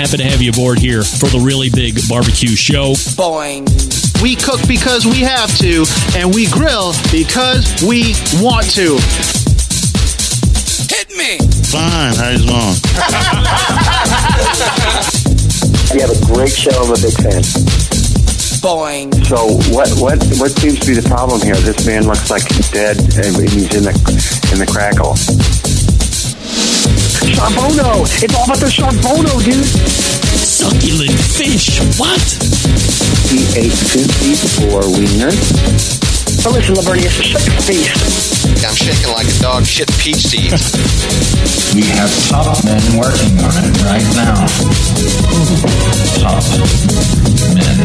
happy to have you aboard here for the Really Big Barbecue Show. Boing. We cook because we have to, and we grill because we want to. Hit me. Fine, how's it going? You have a great show. I'm a big fan. Boing. So what seems to be the problem here? This man looks like he's dead, and he's in the crackle. Charbono! It's all about the charbono, dude! Succulent fish. What? He ate 2 feet 4 wiener. But listen, Lavernius, shut your face. I'm shaking like a dog shit peach seeds. We have top men working on it right now. Top men.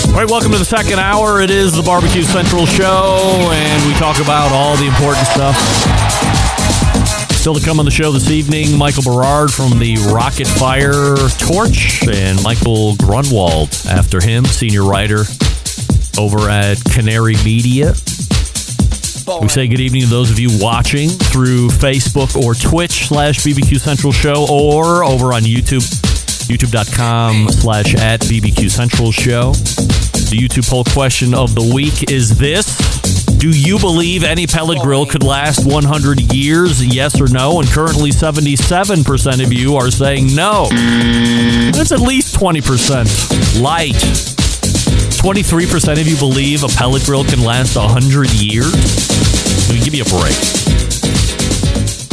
All right, welcome to the second hour. It is the Barbecue Central Show, and we talk about all the important stuff. Still to come on the show this evening, Michael Berard from the Rocket Fire Torch, and Michael Grunwald after him, senior writer over at Canary Media. We say good evening to those of you watching through Facebook or Twitch /BBQ Central Show, or over on YouTube, youtube.com/@BBQ Central Show. The YouTube poll question of the week is this: do you believe any pellet grill could last 100 years? Yes or no? And currently 77% of you are saying no. That's at least 20% light. 23% of you believe a pellet grill can last 100 years. Let me give you a break.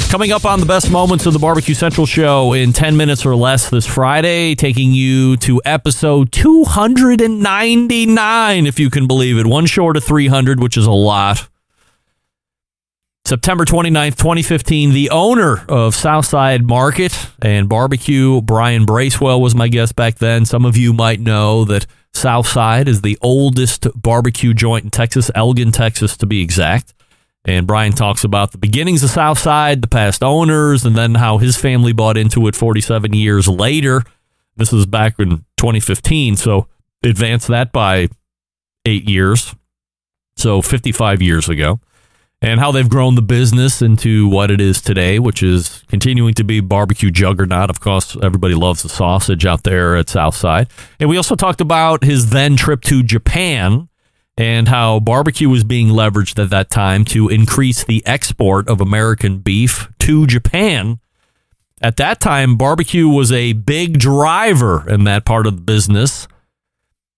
Coming up on the best moments of the Barbecue Central Show in 10 minutes or less this Friday, taking you to episode 299, if you can believe it. One short of 300, which is a lot. September 29th, 2015, the owner of Southside Market and Barbecue, Brian Bracewell, was my guest back then. Some of you might know that Southside is the oldest barbecue joint in Texas, Elgin, Texas, to be exact. And Brian talks about the beginnings of Southside, the past owners, and then how his family bought into it 47 years later. This was back in 2015, so advance that by 8 years. So 55 years ago. And how they've grown the business into what it is today, which is continuing to be barbecue juggernaut. Of course, everybody loves the sausage out there at Southside. And we also talked about his then trip to Japan, and how barbecue was being leveraged at that time to increase the export of American beef to Japan. At that time, barbecue was a big driver in that part of the business.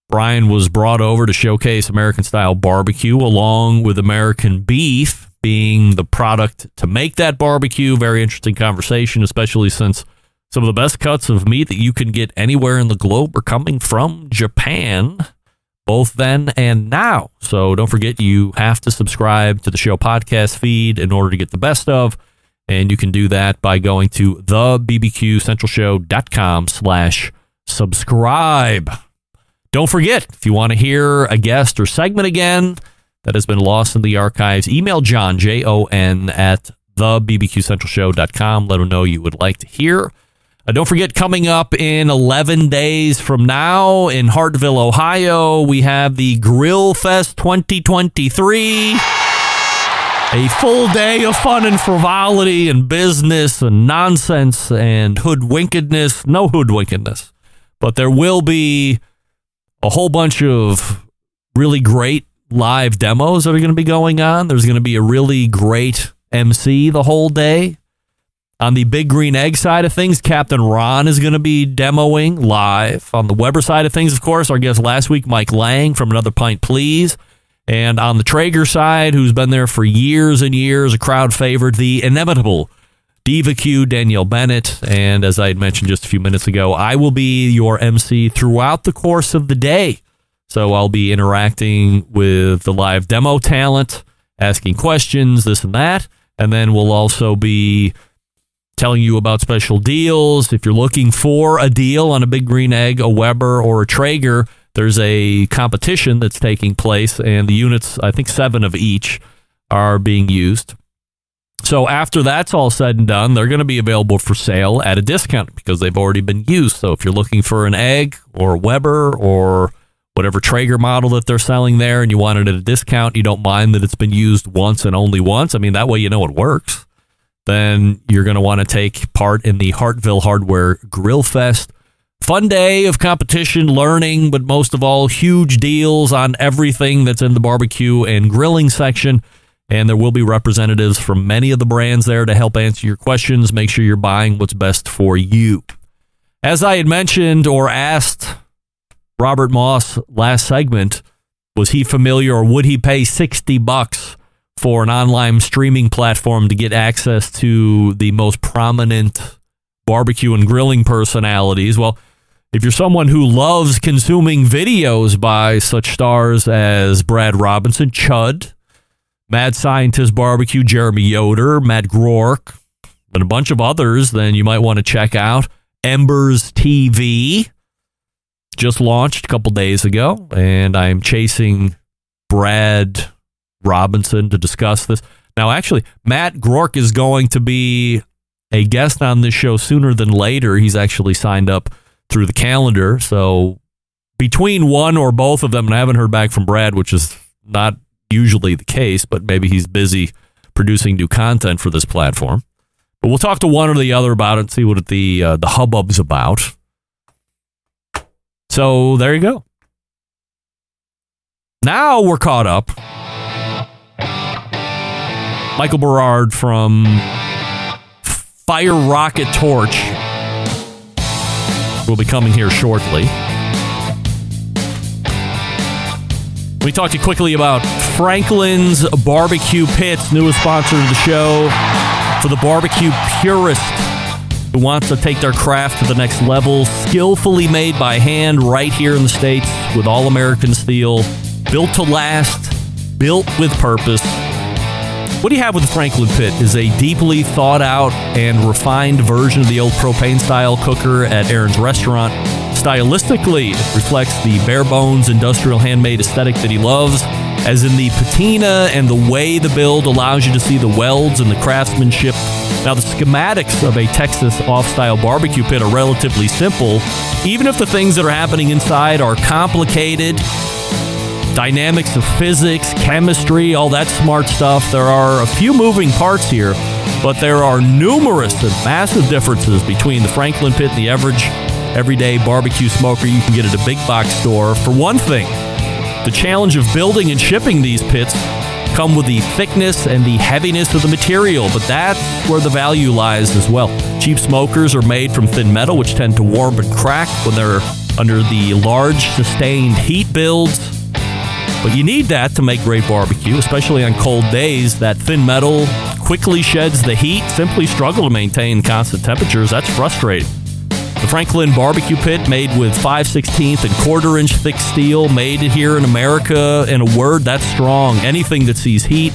Brian was brought over to showcase American-style barbecue, along with American beef being the product to make that barbecue. Very interesting conversation, especially since some of the best cuts of meat that you can get anywhere in the globe are coming from Japan, both then and now. So don't forget, you have to subscribe to the show podcast feed in order to get the best of, and you can do that by going to thebbqcentralshow.com/subscribe. Don't forget, if you want to hear a guest or segment again that has been lost in the archives, email John, Jon, at thebbqcentralshow.com. Let him know you would like to hear. Don't forget, coming up in 11 days from now in Hartville, Ohio, we have the Grill Fest 2023. A full day of fun and frivolity and business and nonsense and hoodwinkedness. No hoodwinkedness. But there will be a whole bunch of really great live demos that are going to be going on. There's going to be a really great MC the whole day. On the Big Green Egg side of things, Captain Ron is going to be demoing live. On the Weber side of things, of course, our guest last week, Mike Lang from Another Pint Please. And on the Traeger side, who's been there for years and years, a crowd favorite, the inimitable Diva Q, Danielle Bennett. And as I had mentioned just a few minutes ago, I will be your MC throughout the course of the day. So I'll be interacting with the live demo talent, asking questions, this and that. And then we'll also be telling you about special deals. If you're looking for a deal on a Big Green Egg, a Weber, or a Traeger, there's a competition that's taking place, and the units, I think 7 of each, are being used. So after that's all said and done, they're going to be available for sale at a discount because they've already been used. So if you're looking for an egg or a Weber or whatever Traeger model that they're selling there and you want it at a discount, you don't mind that it's been used once and only once, I mean, that way you know it works. then you're going to want to take part in the Hartville Hardware Grill Fest. Fun day of competition, learning, but most of all, huge deals on everything that's in the barbecue and grilling section. And there will be representatives from many of the brands there to help answer your questions. Make sure you're buying what's best for you. As I had mentioned or asked Robert Moss last segment, was he familiar or would he pay $60 for an online streaming platform to get access to the most prominent barbecue and grilling personalities? Well, if you're someone who loves consuming videos by such stars as Brad Robinson, Chud, Mad Scientist Barbecue, Jeremy Yoder, Matt Groark, and a bunch of others, then you might want to check out Embers TV. Just launched a couple days ago, and I'm chasing Brad Robinson to discuss this. Now, actually, Matt Groark is going to be a guest on this show sooner than later. He's actually signed up through the calendar. So between one or both of them, and I haven't heard back from Brad, which is not usually the case, but maybe he's busy producing new content for this platform. But we'll talk to one or the other about it and see what the hubbub's about. So there you go. Now we're caught up. Michael Berard from Fire Rocket Torch will be coming here shortly. We talked to you quickly about Franklin's Barbecue Pits, newest sponsor of the show, for the barbecue purist who wants to take their craft to the next level. Skillfully made by hand right here in the States with all-American steel. Built to last, built with purpose. What do you have with the Franklin Pit is a deeply thought out and refined version of the old propane-style cooker at Aaron's Restaurant. Stylistically, it reflects the bare-bones industrial handmade aesthetic that he loves, as in the patina and the way the build allows you to see the welds and the craftsmanship. Now, the schematics of a Texas off-style barbecue pit are relatively simple, even if the things that are happening inside are complicated. Dynamics of physics, chemistry, all that smart stuff. There are a few moving parts here, but there are numerous and massive differences between the Franklin Pit and the average everyday barbecue smoker you can get at a big box store. For one thing, the challenge of building and shipping these pits come with the thickness and the heaviness of the material, but that's where the value lies as well. Cheap smokers are made from thin metal, which tend to warp and crack when they're under the large, sustained heat builds. But you need that to make great barbecue, especially on cold days. That thin metal quickly sheds the heat. Simply struggle to maintain constant temperatures. That's frustrating. The Franklin Barbecue Pit, made with 5/16 and 1/4-inch thick steel, made here in America. In a word, that's strong. Anything that sees heat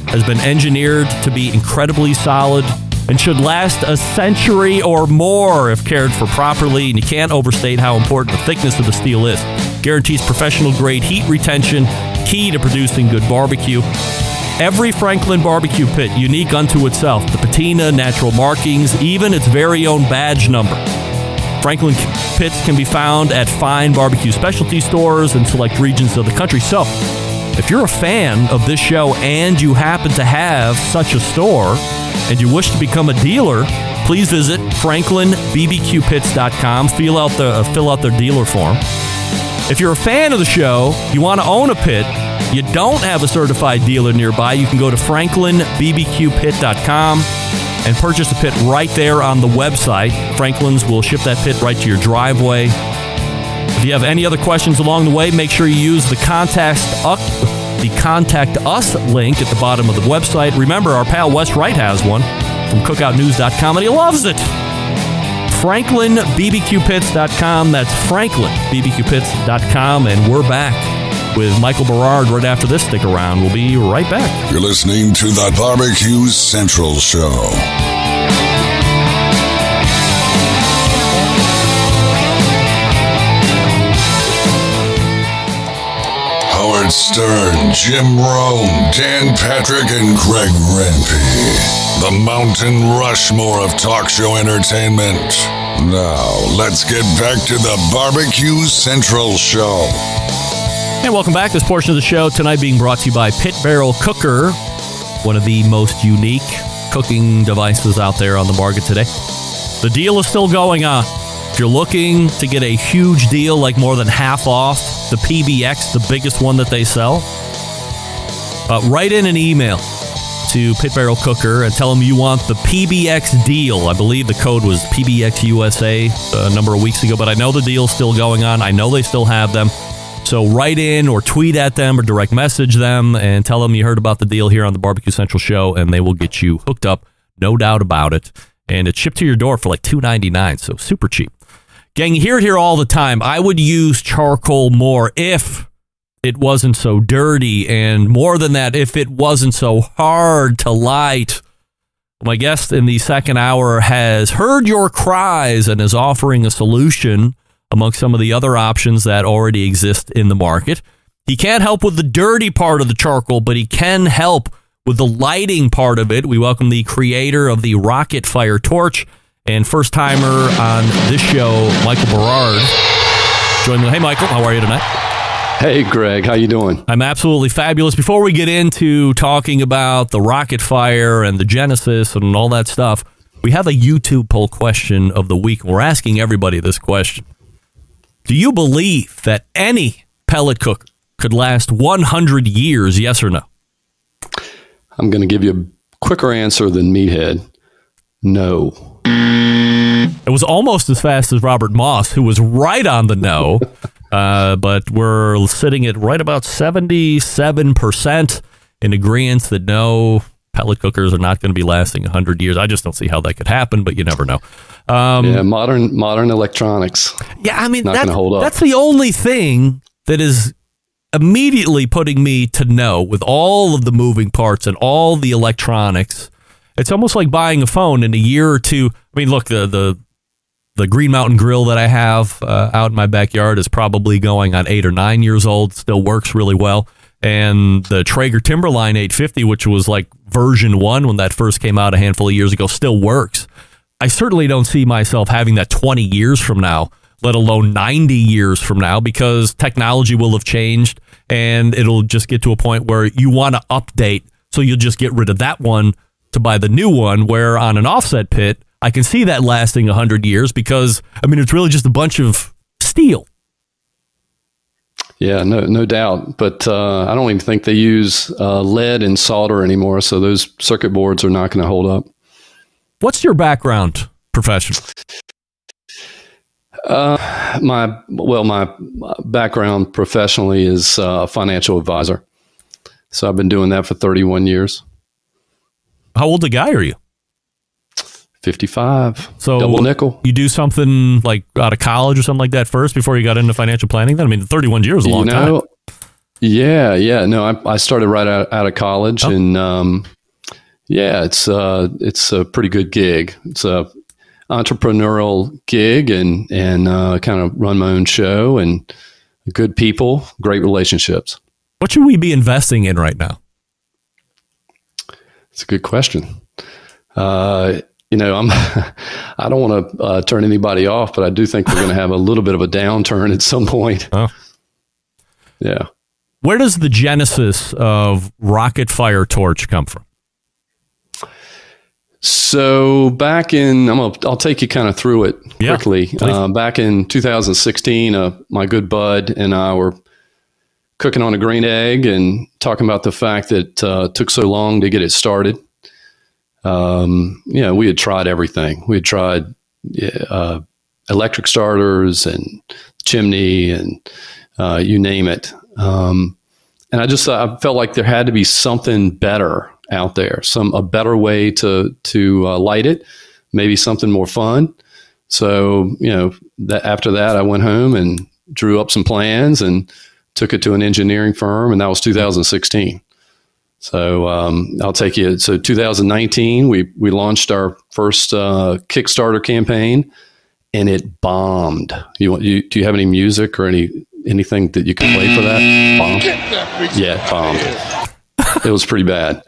has been engineered to be incredibly solid and should last a century or more if cared for properly. And you can't overstate how important the thickness of the steel is. Guarantees professional-grade heat retention, key to producing good barbecue. Every Franklin Barbecue Pit, unique unto itself. The patina, natural markings, even its very own badge number. Franklin Pits can be found at fine barbecue specialty stores in select regions of the country. So, if you're a fan of this show and you happen to have such a store and you wish to become a dealer, please visit franklinbbqpits.com. Fill out their dealer form. If you're a fan of the show, you want to own a pit, you don't have a certified dealer nearby, you can go to franklinbbqpit.com and purchase a pit right there on the website. Franklin's will ship that pit right to your driveway. If you have any other questions along the way, make sure you use the Contact Us link at the bottom of the website. Remember, our pal Wes Wright has one from cookoutnews.com, and he loves it. franklinbbqpits.com. That's franklinbbqpits.com, and we're back with Michael Berard right after this. Stick around. We'll be right back. You're listening to the Barbecue Central Show. Howard Stern, Jim Rome, Dan Patrick, and Greg Rempe. The Mountain Rushmore of talk show entertainment. Now, let's get back to the Barbecue Central Show. And welcome back. This portion of the show tonight being brought to you by Pit Barrel Cooker, one of the most unique cooking devices out there on the market today. The deal is still going on. If you're looking to get a huge deal, like more than half off the PBX, the biggest one that they sell, write in an email to Pit Barrel Cooker and tell them you want the PBX deal. I believe the code was PBX USA a number of weeks ago, but I know the deal's still going on. I know they still have them. So write in or tweet at them or direct message them and tell them you heard about the deal here on the Barbecue Central show, and they will get you hooked up, no doubt about it. And it's shipped to your door for like $2.99, so super cheap. Gang, you hear it here all the time. I would use charcoal more if it wasn't so dirty, and more than that, if it wasn't so hard to light. My guest in the second hour has heard your cries and is offering a solution amongst some of the other options that already exist in the market. He can't help with the dirty part of the charcoal, but he can help with the lighting part of it. We welcome the creator of the Rocket Fire Torch and first-timer on this show, Michael Berard. Join me. Hey, Michael, how are you tonight? Hey, Greg, how you doing? I'm absolutely fabulous. Before we get into talking about the Rocket Fire and the Genesis and all that stuff, we have a YouTube poll question of the week. We're asking everybody this question. Do you believe that any pellet cooker could last 100 years, yes or no? I'm going to give you a quicker answer than Meathead. No. It was almost as fast as Robert Moss, who was right on the no, but we're sitting at right about 77% in agreement that no, pellet cookers are not going to be lasting 100 years. I just don't see how that could happen, but you never know. Modern electronics. Yeah, I mean, not going to hold up. That's the only thing that is immediately putting me to no with all of the moving parts and all the electronics. It's almost like buying a phone in a year or two. I mean, look, the Green Mountain Grill that I have out in my backyard is probably going on 8 or 9 years old. Still works really well. And the Traeger Timberline 850, which was like version 1 when that first came out a handful of years ago, still works. I certainly don't see myself having that 20 years from now, let alone 90 years from now, because technology will have changed and it'll just get to a point where you want to update. So you'll just get rid of that one to buy the new one, where on an offset pit, I can see that lasting 100 years because, I mean, it's really just a bunch of steel. Yeah, no doubt. But I don't even think they use lead and solder anymore, so those circuit boards are not going to hold up. What's your background professionally? My background professionally is a financial advisor. So I've been doing that for 31 years. How old a guy are you? 55. So double nickel. You do something like out of college or something like that first before you got into financial planning? Then I mean, 31 years is a long time. Yeah. No, I started right out of college, and it's a pretty good gig. It's a entrepreneurial gig, and kind of run my own show, and good people, great relationships. What should we be investing in right now? It's a good question. I don't want to turn anybody off, but I do think we're going to have a little bit of a downturn at some point. Oh. Yeah. Where does the genesis of Rocket Fire Torch come from? So back in, I'll take you kind of through it quickly. Back in 2016, my good bud and I were cooking on a green egg and talking about the fact that it took so long to get it started. We had tried everything. We had tried electric starters and chimney and you name it. And I felt like there had to be something better out there, a better way to light it, maybe something more fun. So, after that, I went home and drew up some plans and took it to an engineering firm, and that was 2016. So I'll take you. So 2019, we launched our first Kickstarter campaign, and it bombed. Do you have any music or anything that you can play for that? Bombed. Yeah, it bombed. It was pretty bad.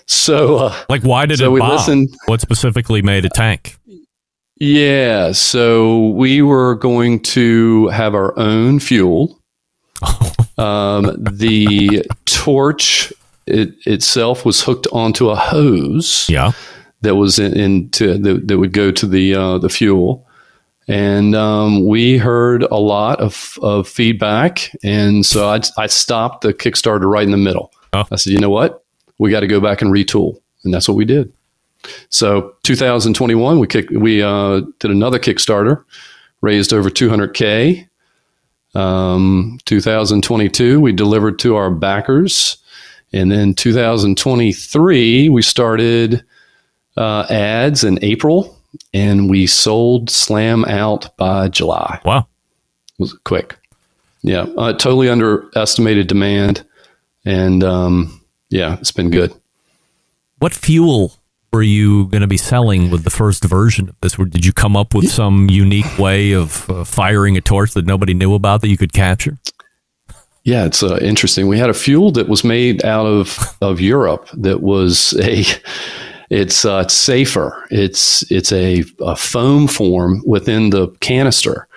So why did it bomb? What specifically made it tank? Yeah, so we were going to have our own fuel. The torch itself was hooked onto a hose that was that would go to the fuel. And we heard a lot of feedback. And so I stopped the Kickstarter right in the middle. Oh. I said, you know what? We got to go back and retool. And that's what we did. So 2021, we did another Kickstarter, raised over $200K. 2022, we delivered to our backers. And then 2023, we started ads in April. And we sold Slam out by July. Wow. It was quick. Yeah. Totally underestimated demand. And yeah, it's been good. What fuel were you going to be selling with the first version of this? Did you come up with some unique way of firing a torch that nobody knew about that you could capture? Yeah, it's interesting. We had a fuel that was made out of Europe that was It's safer. It's a foam form within the canister.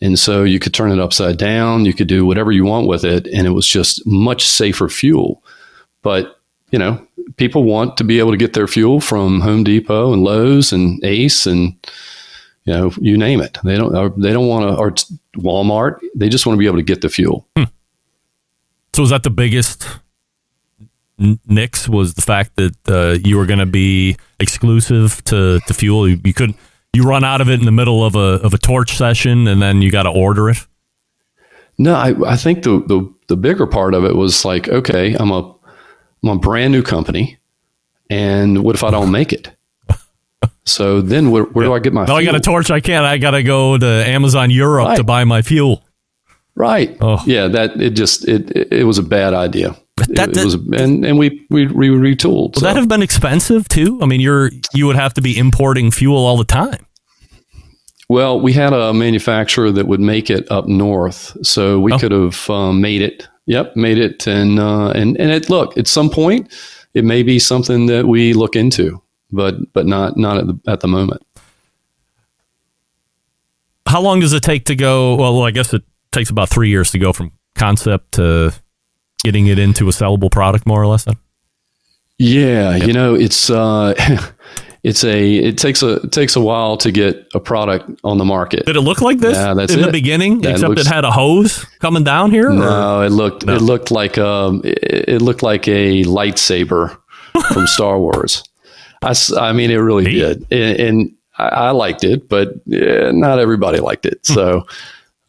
And so you could turn it upside down. You could do whatever you want with it. And it was just much safer fuel. But, you know, people want to be able to get their fuel from Home Depot and Lowe's and Ace and, you know, you name it. They don't want to, or Walmart. They just want to be able to get the fuel. So is that the biggest nix, was the fact that you were going to be exclusive to fuel? You run out of it in the middle of a torch session and then you got to order it? No, I think the bigger part of it was like, okay, I'm a brand new company, and what if I don't make it? So then where do I get my fuel? I got a torch. I got to go to Amazon Europe to buy my fuel. Right. Oh. Yeah, it was a bad idea. And we retooled. Would that have been expensive too? I mean, you would have to be importing fuel all the time. Well, we had a manufacturer that would make it up north, so we could have made it. Yep, made it, and look, at some point, it may be something that we look into, but not at the moment. How long does it take to go? Well, I guess it takes about 3 years to go from concept to getting it into a sellable product, more or less. Then? Yeah, yep. You know, it takes a while to get a product on the market. Did it look like this in the beginning? Except it had a hose coming down here? No, it looked like a lightsaber from Star Wars. I mean, it really did, and I liked it, but not everybody liked it. So.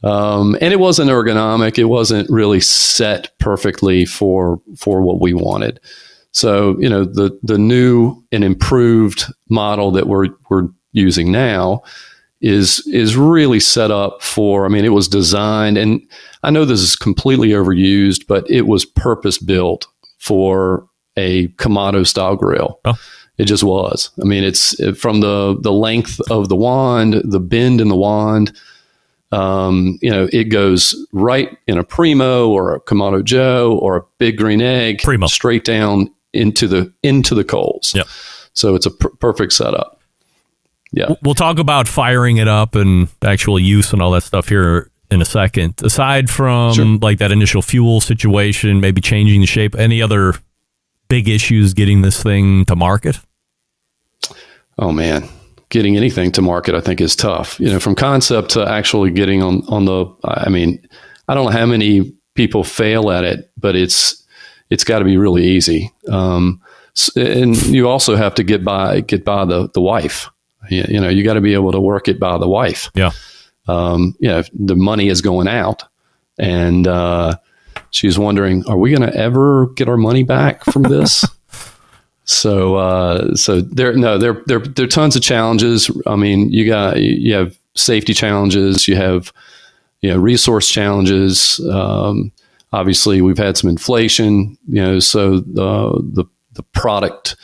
And it wasn't ergonomic. It wasn't really set perfectly for what we wanted. So, you know, the new and improved model that we're using now is really set up for, I mean, it was designed, and I know this is completely overused, but it was purpose built for a Kamado style grill. Oh. It just was. I mean, it's from the length of the wand, the bend in the wand. You know, it goes right in a Primo or a Kamado Joe or a Big Green Egg, Primo, straight down into the coals. Yep. So it's a perfect setup. Yeah. We'll talk about firing it up and actual use and all that stuff here in a second. Aside from like that initial fuel situation, maybe changing the shape, any other big issues getting this thing to market? Oh man. Getting anything to market, I think, is tough. You know, from concept to actually getting on the. I mean, I don't know how many people fail at it, but it's got to be really easy. And you also have to get by the wife. You know, you got to be able to work it by the wife. Yeah. Yeah. The money is going out, and she's wondering, are we going to ever get our money back from this? So there are tons of challenges. I mean, you have safety challenges, you have, you know, resource challenges. Obviously we've had some inflation, you know, so the product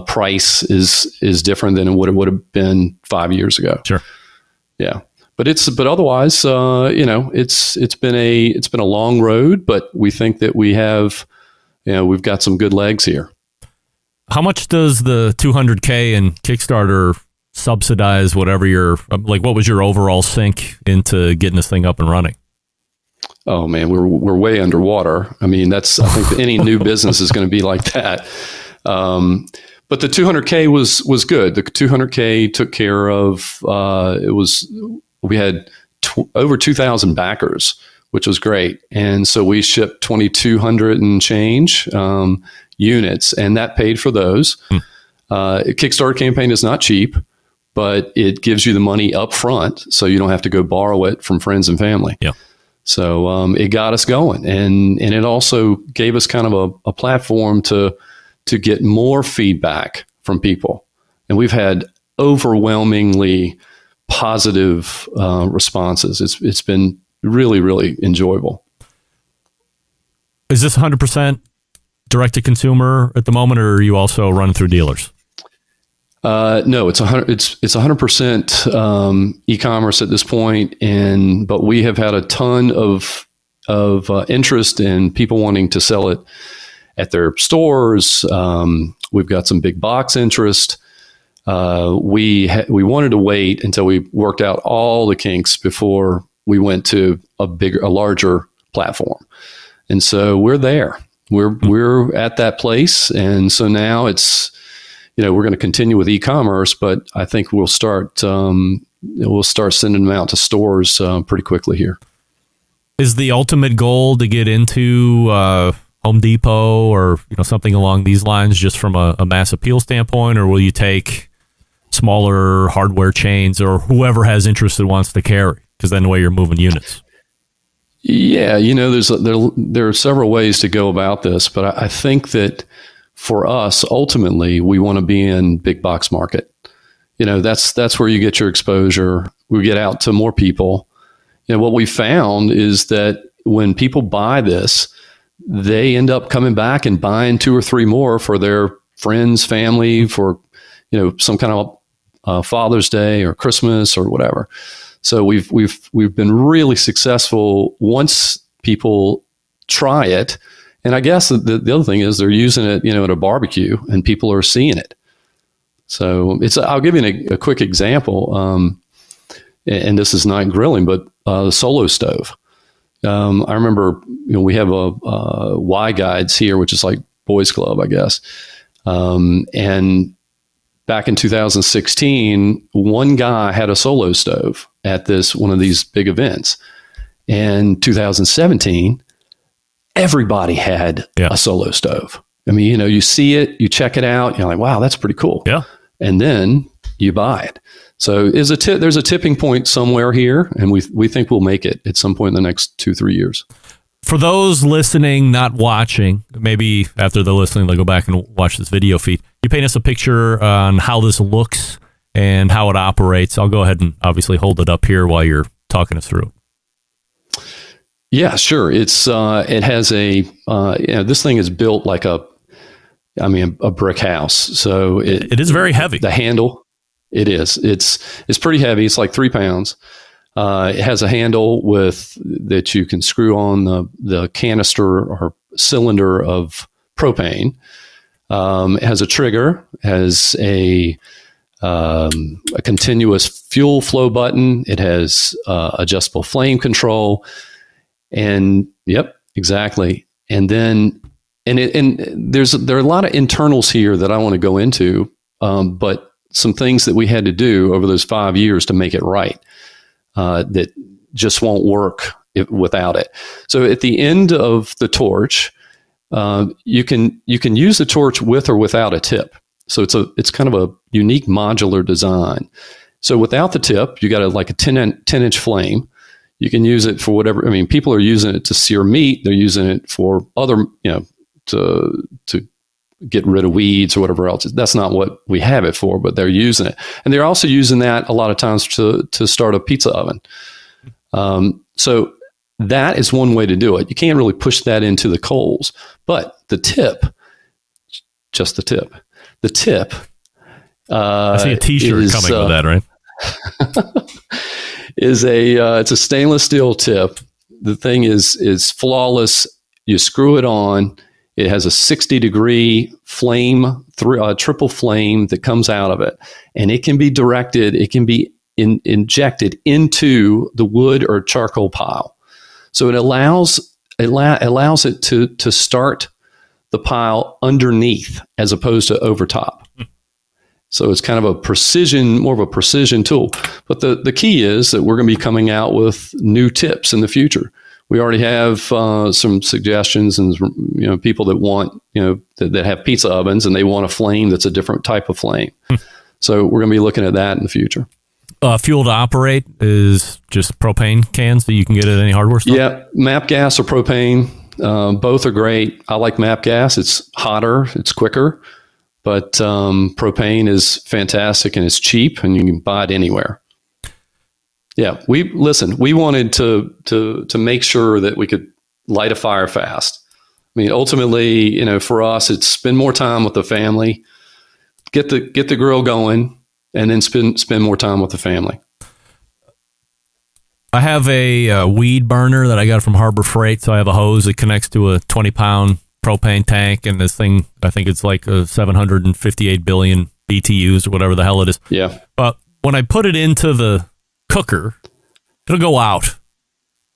price is different than what it would have been 5 years ago. Sure. Yeah. But otherwise, you know, it's been a long road, but we think that we've got some good legs here. How much does the $200K in Kickstarter subsidize whatever what was your overall sink into getting this thing up and running? Oh man, we're way underwater. I mean, I think any new business is going to be like that. But the 200K was good. The 200K took care of, we had over 2,000 backers, which was great. And so we shipped 2,200 and change units, and that paid for those. A Kickstarter campaign is not cheap, but it gives you the money up front, so you don't have to go borrow it from friends and family. Yeah. So it got us going, and it also gave us kind of a platform to get more feedback from people. And we've had overwhelmingly positive responses. It's been really, really enjoyable. Is this 100% direct to consumer at the moment, or are you also running through dealers? No, it's 100% e-commerce at this point, but we have had a ton of interest in people wanting to sell it at their stores. We've got some big box interest. We wanted to wait until we worked out all the kinks before we went to a larger platform, and so we're there. We're at that place, and so now it's. We're going to continue with e-commerce, but I think we'll start sending them out to stores pretty quickly here. Is the ultimate goal to get into Home Depot or something along these lines, just from a mass appeal standpoint, or will you take smaller hardware chains or whoever has interest that wants to carry? Because then the way you're moving units. Yeah, there are several ways to go about this, but I think that. For us, ultimately, we want to be in big box market. That's where you get your exposure. We get out to more people. What we found is that when people buy this, they end up coming back and buying 2 or 3 more for their friends, family, for some kind of Father's Day or Christmas or whatever. So we've been really successful once people try it. And I guess the other thing is they're using it, at a barbecue, and people are seeing it. So I'll give you a quick example. And this is not grilling, but the Solo stove. I remember, we have a Y Guides here, which is like Boys Club, I guess. And back in 2016, one guy had a Solo stove at one of these big events. And 2017. Everybody had a Solo stove. I mean, you see it, you check it out, you're like, wow, that's pretty cool. Yeah. And then you buy it. So there's a tipping point somewhere here, and we think we'll make it at some point in the next 2-3 years. For those listening, not watching, maybe after they're listening, they'll go back and watch this video feed. You paint us a picture on how this looks and how it operates. I'll go ahead and obviously hold it up here while you're talking us through. Yeah, sure. It has this thing is built like a brick house. So it is very heavy. The handle, it is. It's pretty heavy. It's like 3 pounds. It has a handle that you can screw on the canister or cylinder of propane. It has a trigger. Has a continuous fuel flow button. It has adjustable flame control. And yep, exactly. And then, there are a lot of internals here that I want to go into, but some things that we had to do over those 5 years to make it right, that just won't work without it. So at the end of the torch, you can use the torch with or without a tip. So it's kind of a unique modular design. So without the tip, you got a 10-inch flame. You can use it for whatever. I mean, people are using it to sear meat. They're using it for other, to get rid of weeds or whatever else. That's not what we have it for, but they're using it. And they're also using that a lot of times to start a pizza oven. So that is one way to do it. You can't really push that into the coals, but the tip, just the tip. The tip. I see a T-shirt coming with that, right? It's a stainless steel tip. The thing is flawless. You screw it on. It has a 60-degree flame, triple flame that comes out of it, and it can be directed. It can be injected into the wood or charcoal pile. So it allows it to start the pile underneath as opposed to over top. So it's kind of more of a precision tool. But the key is that we're going to be coming out with new tips in the future. We already have some suggestions, and people that want that have pizza ovens and they want a flame that's a different type of flame. So we're going to be looking at that in the future. Fuel to operate is just propane cans that you can get at any hardware store? Yeah, MAP gas or propane, both are great. I like MAP gas. It's hotter, it's quicker, but propane is fantastic and it's cheap and you can buy it anywhere. Yeah, we wanted to make sure that we could light a fire fast. I mean, ultimately, for us, it's spend more time with the family, get the grill going, and then spend more time with the family. I have a weed burner that I got from Harbor Freight. So I have a hose that connects to a 20-pound propane tank, and this thing, I think it's like 758 billion BTUs or whatever the hell it is. Yeah. But when I put it into the cooker, it'll go out.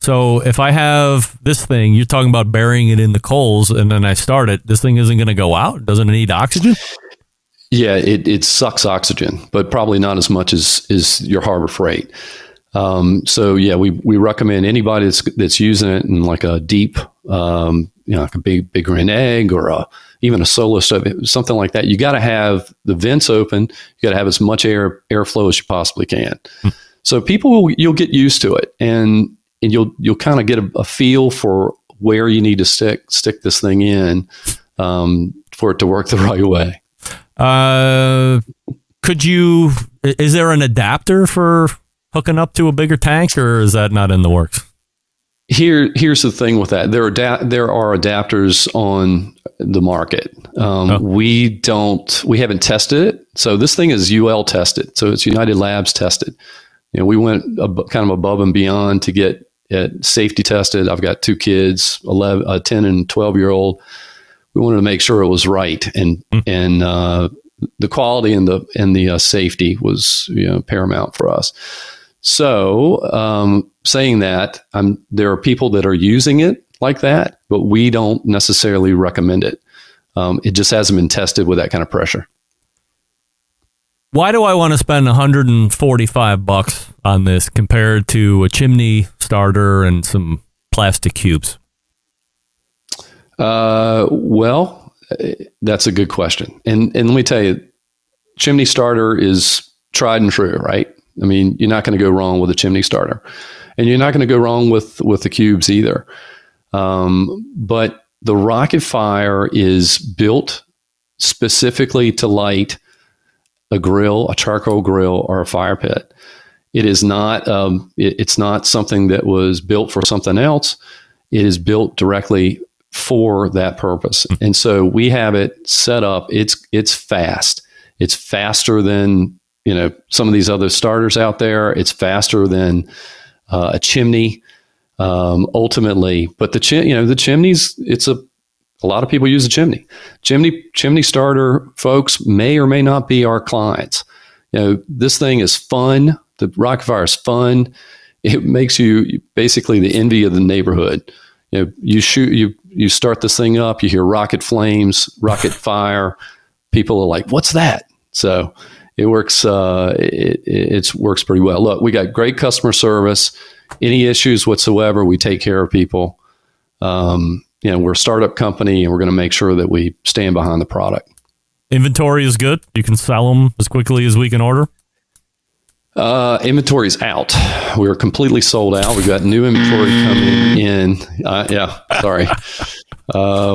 So if I have this thing, you're talking about burying it in the coals, and then I start it, this thing isn't going to go out? Doesn't it need oxygen? Yeah, it sucks oxygen, but probably not as much as your Harbor Freight. So yeah, we recommend anybody that's using it in like a deep, like a big green egg or even a solo stove, something like that. You got to have the vents open. You got to have as much airflow as you possibly can. So you'll get used to it, and you'll kind of get a feel for where you need to stick this thing in for it to work the right way. Is there an adapter for hooking up to a bigger tank, or is that not in the works? Here's the thing with that. There are adapters on the market. We haven't tested it. So this thing is UL tested. So it's United Labs tested. We went kind of above and beyond to get it safety tested. I've got two kids, 10 and 12-year-old. We wanted to make sure it was right, and the quality and the safety was paramount for us. So, saying that, there are people that are using it like that, but we don't necessarily recommend it. It just hasn't been tested with that kind of pressure. Why do I want to spend $145 on this compared to a chimney starter and some plastic cubes? Well, that's a good question. And let me tell you, chimney starter is tried and true, right? I mean, you're not going to go wrong with a chimney starter, and you're not going to go wrong with the cubes either. But the Rocket Fire is built specifically to light a grill, a charcoal grill, or a fire pit. It is not. It's not something that was built for something else. It is built directly for that purpose. And so we have it set up. It's fast. It's faster than some of these other starters out there. It's faster than a chimney, ultimately. But the chimneys, a lot of people use a chimney. Chimney starter folks may or may not be our clients. This thing is fun. The Rocket Fire is fun. It makes you basically the envy of the neighborhood. You start this thing up, you hear rocket flames, rocket fire. People are like, "What's that?" So it works. It works pretty well. Look, we got great customer service. Any issues whatsoever, we take care of people. We're a startup company, and we're going to make sure that we stand behind the product. Inventory is good. You can sell them as quickly as we can order. Inventory's out. We're completely sold out. We've got new inventory coming in. Sorry.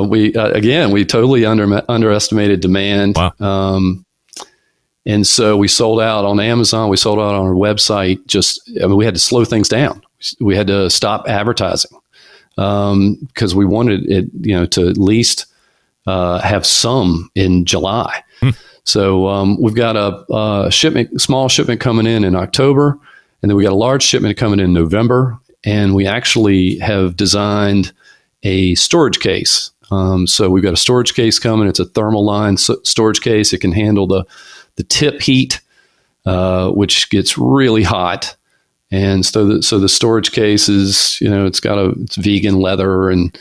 We totally underestimated demand. Wow. And so we sold out on Amazon. We sold out on our website. We had to slow things down. We had to stop advertising because we wanted it, to at least have some in July. So we've got a small shipment coming in October, and then we got a large shipment coming in November. And we actually have designed a storage case. So we've got a storage case coming. It's a thermal line storage case. It can handle the tip heat, which gets really hot. And so the storage case is, it's vegan leather, and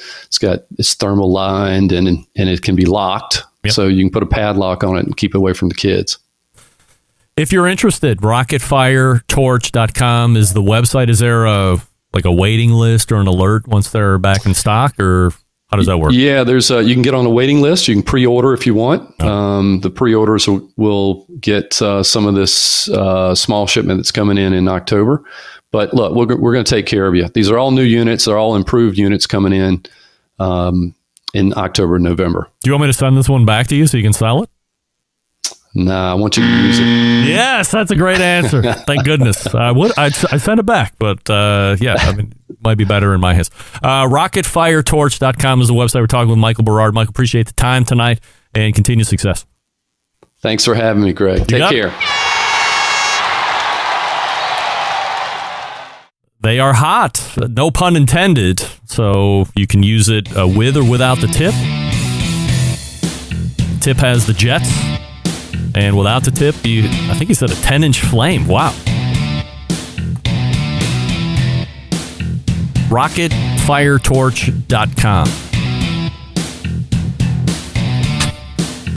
it's thermal lined, and it can be locked. Yep. So you can put a padlock on it and keep it away from the kids. If you're interested, rocketfiretorch.com is the website. Is there a waiting list or an alert once they're back in stock, or how does that work? Yeah, there's you can get on a waiting list. You can pre-order if you want. Oh. The pre-orders will get some of this small shipment that's coming in October. But look, we're going to take care of you. These are all new units. They're all improved units coming in October and November. Do you want me to send this one back to you so you can sell it? Nah, I want you to use it. Yes, that's a great answer. Thank goodness. I'd send it back, but it might be better in my hands. Rocketfiretorch.com is the website. We're talking with Michael Berard. Michael, appreciate the time tonight and continued success. Thanks for having me, Greg. Take care. They are hot, no pun intended, so you can use it with or without the tip. The tip has the jets, and without the tip, I think he said a 10-inch flame. Wow. RocketFireTorch.com.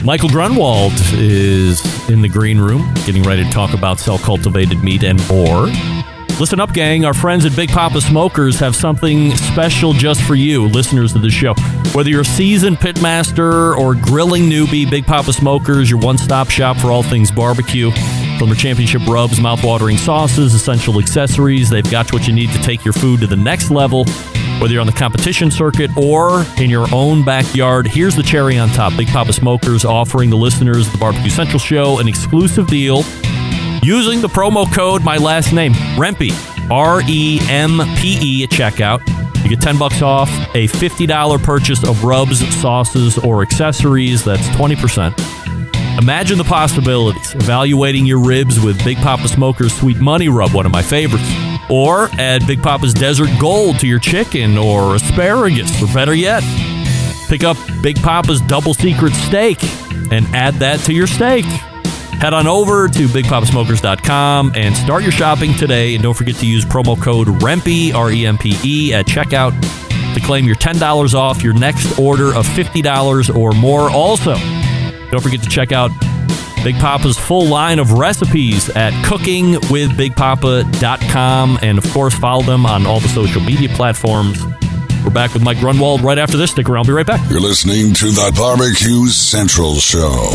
Michael Grunwald is in the green room, getting ready to talk about cell-cultivated meat and more. Listen up, gang. Our friends at Big Papa Smokers have something special just for you, listeners of the show. Whether you're a seasoned pitmaster or grilling newbie, Big Papa Smokers, your one-stop shop for all things barbecue. From their championship rubs, mouth-watering sauces, essential accessories, they've got what you need to take your food to the next level. Whether you're on the competition circuit or in your own backyard, here's the cherry on top. Big Papa Smokers offering the listeners of the Barbecue Central Show an exclusive deal. Using the promo code, my last name, REMPE, REMPE at checkout. You get $10 off a $50 purchase of rubs, sauces, or accessories. That's 20%. Imagine the possibilities. Evaluating your ribs with Big Papa Smoker's Sweet Money Rub, one of my favorites. Or add Big Papa's Desert Gold to your chicken or asparagus, or better yet, pick up Big Papa's Double Secret Steak and add that to your steak. Head on over to BigPapaSmokers.com and start your shopping today. And don't forget to use promo code REMPE, R-E-M-P-E, at checkout to claim your $10 off your next order of $50 or more. Also, don't forget to check out Big Papa's full line of recipes at cookingwithbigpapa.com. And, of course, follow them on all the social media platforms. We're back with Mike Grunwald right after this. Stick around. I'll be right back. You're listening to the Barbecue Central Show.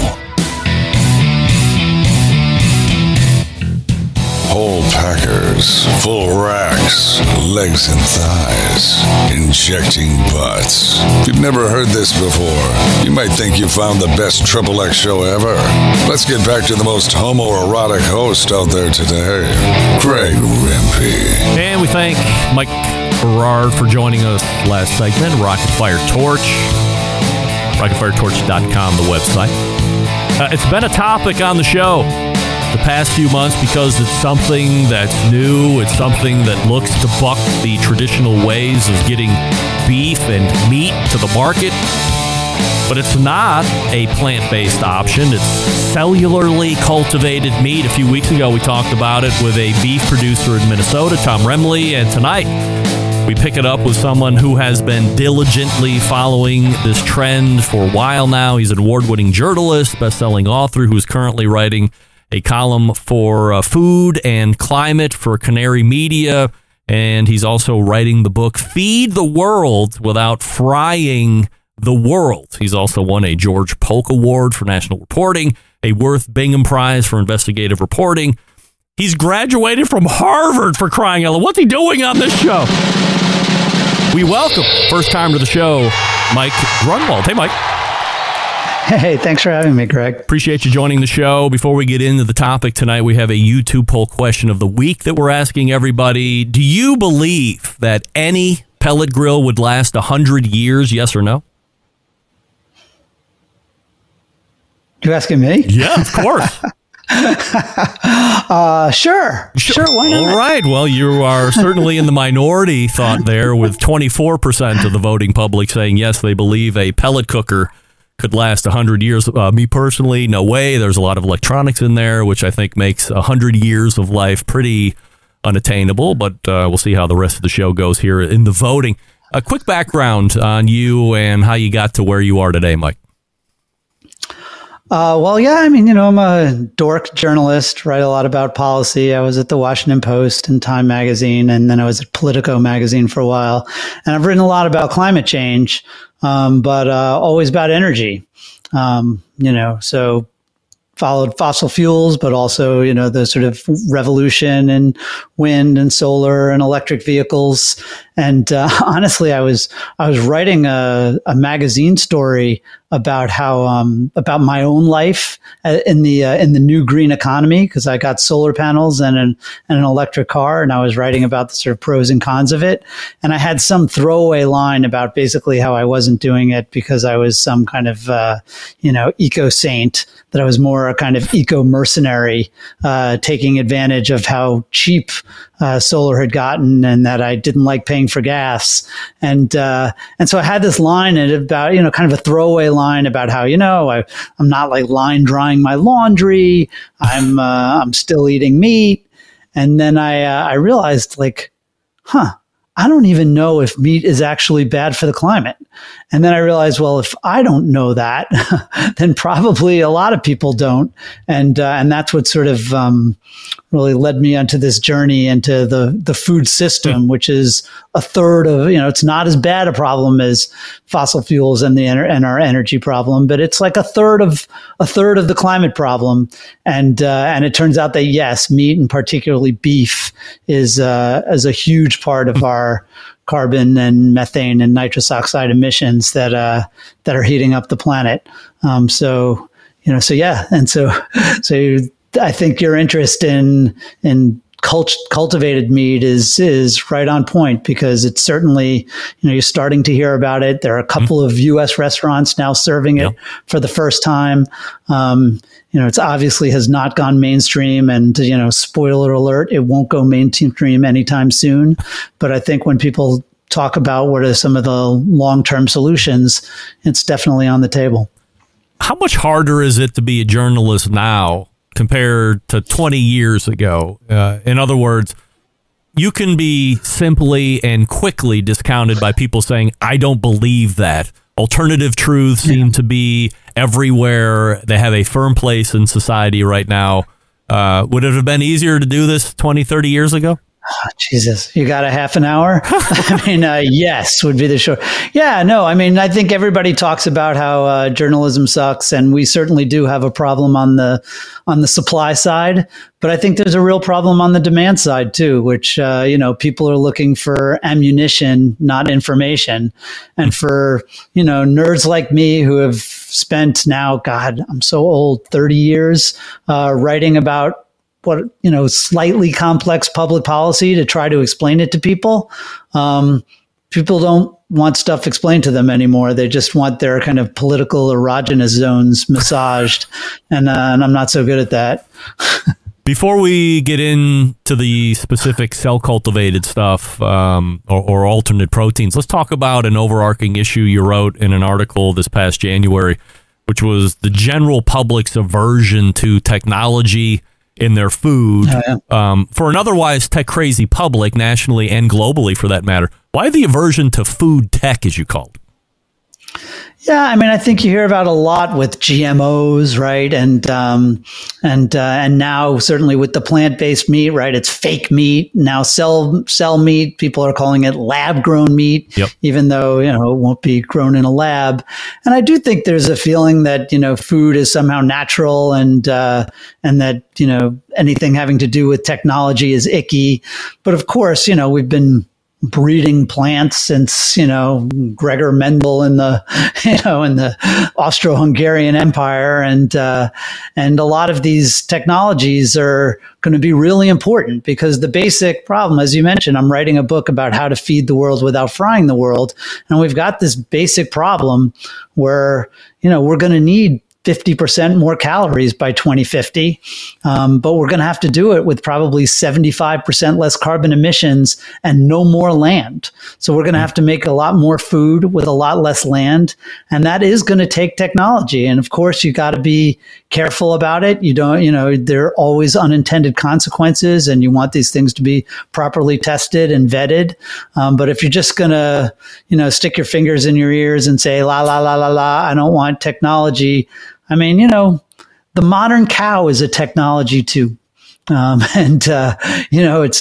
Whole packers, full racks, legs and thighs, injecting butts. If you've never heard this before, you might think you found the best XXX show ever. Let's get back to the most homoerotic host out there today, Greg Rempe. And we thank Mike Berard for joining us last segment. Rocket Fire Torch, RocketFireTorch.com, the website. It's been a topic on the show the past few months because it's something that's new. It's something that looks to buck the traditional ways of getting beef and meat to the market. But it's not a plant-based option. It's cellularly cultivated meat. A few weeks ago, we talked about it with a beef producer in Minnesota, Tom Remley. And tonight, we pick it up with someone who has been diligently following this trend for a while now. He's an award-winning journalist, best-selling author who's currently writing a column for food and climate for Canary Media, and he's also writing the book Feed the World Without Frying the World. He's also won a George Polk Award for National Reporting, a Worth Bingham Prize for Investigative Reporting. He's graduated from Harvard, for crying out loud. What's he doing on this show? We welcome, first time to the show, Mike Grunwald. Hey, Mike. Hey, thanks for having me, Greg. Appreciate you joining the show. Before we get into the topic tonight, we have a YouTube poll question of the week that we're asking everybody. Do you believe that any pellet grill would last 100 years, yes or no? You asking me? Yeah, of course. Sure, why not? All right. Well, you are certainly in the minority thought there, with 24% of the voting public saying yes, they believe a pellet cooker could last 100 years. Me personally, no way. There's a lot of electronics in there, which I think makes 100 years of life pretty unattainable, but we'll see how the rest of the show goes here in the voting. A quick background on you and how you got to where you are today, Mike. Well, yeah, I mean, I'm a dork journalist, write a lot about policy. I was at the Washington Post and Time Magazine, and then I was at Politico Magazine for a while. And I've written a lot about climate change, but always about energy. So followed fossil fuels, but also, the sort of revolution in wind and solar and electric vehicles. And honestly, I was writing a magazine story about how about my own life in the new green economy, because I got solar panels and an electric car, and I was writing about the sort of pros and cons of it. And I had some throwaway line about basically how I wasn't doing it because I was some kind of eco saint, that I was more a kind of eco mercenary, taking advantage of how cheap solar had gotten, and that I didn't like paying for gas. And so I had this line about, kind of a throwaway line about how, I'm not like line drying my laundry. I'm still eating meat. And then I realized, like, I don't even know if meat is actually bad for the climate. And then I realized, well, if I don't know that, then probably a lot of people don't. And that's what sort of really led me onto this journey into the food system, which is a third of, it's not as bad a problem as fossil fuels and our energy problem, but it's like a third of the climate problem. And it turns out that, yes, meat, and particularly beef, is a huge part of our carbon and methane and nitrous oxide emissions that are heating up the planet. So I think your interest in cultivated meat is right on point, because it's certainly, you're starting to hear about it. There are a couple of U.S. restaurants now serving it for the first time. It's obviously has not gone mainstream, and, spoiler alert, it won't go mainstream anytime soon. But I think when people talk about what are some of the long-term solutions, it's definitely on the table. How much harder is it to be a journalist now compared to 20 years ago? In other words, you can be simply and quickly discounted by people saying, I don't believe that. Alternative truths seem to be everywhere. They have a firm place in society right now. Would it have been easier to do this 20, 30 years ago? Oh, Jesus, you got a half an hour? I mean, yes, would be the short. Yeah, no, I mean, I think everybody talks about how journalism sucks, and we certainly do have a problem on the supply side. But I think there's a real problem on the demand side too, which people are looking for ammunition, not information. And for nerds like me who have spent now, God, I'm so old, 30 years writing about what, slightly complex public policy to try to explain it to people. People don't want stuff explained to them anymore. They just want their kind of political erogenous zones massaged. And I'm not so good at that. Before we get into the specific cell-cultivated stuff or alternate proteins, let's talk about an overarching issue you wrote in an article this past January, which was the general public's aversion to technology in their food. For an otherwise tech-crazy public, nationally and globally for that matter. Why the aversion to food tech, as you called? Yeah, I mean, I think you hear about a lot with GMOs, right? And now certainly with the plant-based meat, right? It's fake meat. Now cell meat, people are calling it lab-grown meat, even though, it won't be grown in a lab. And I do think there's a feeling that, food is somehow natural, and that, anything having to do with technology is icky. But of course, we've been breeding plants since, Gregor Mendel in the Austro-Hungarian Empire. And a lot of these technologies are going to be really important, because the basic problem, as you mentioned, I'm writing a book about how to feed the world without frying the world. And we've got this basic problem where, we're going to need 50% more calories by 2050. But we're going to have to do it with probably 75% less carbon emissions and no more land. So we're going to have to make a lot more food with a lot less land. And that is going to take technology. And of course, you got to be careful about it. You don't, there are always unintended consequences, and you want these things to be properly tested and vetted. But if you're just going to, stick your fingers in your ears and say, la, la, la, la, la, I don't want technology. I mean, the modern cow is a technology too. It's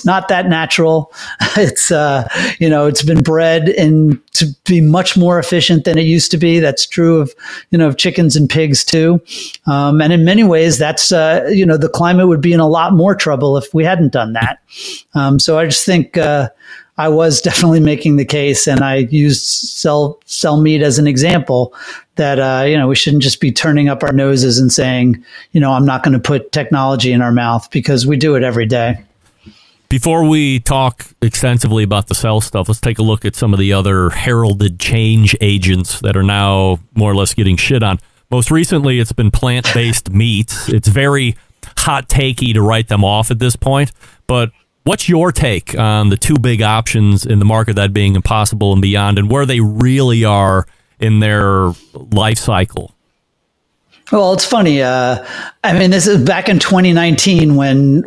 not that natural. It's, it's been bred to be much more efficient than it used to be. That's true of chickens and pigs too. And in many ways, that's, the climate would be in a lot more trouble if we hadn't done that. So I just think, I was definitely making the case, and I used cell meat as an example that, we shouldn't just be turning up our noses and saying, I'm not going to put technology in our mouth, because we do it every day. Before we talk extensively about the cell stuff, let's take a look at some of the other heralded change agents that are now more or less getting shit on. Most recently, it's been plant-based meats. It's very hot takey to write them off at this point, but what's your take on the two big options in the market, that being Impossible and Beyond, and where they really are in their life cycle? Well, it's funny. This is back in 2019 when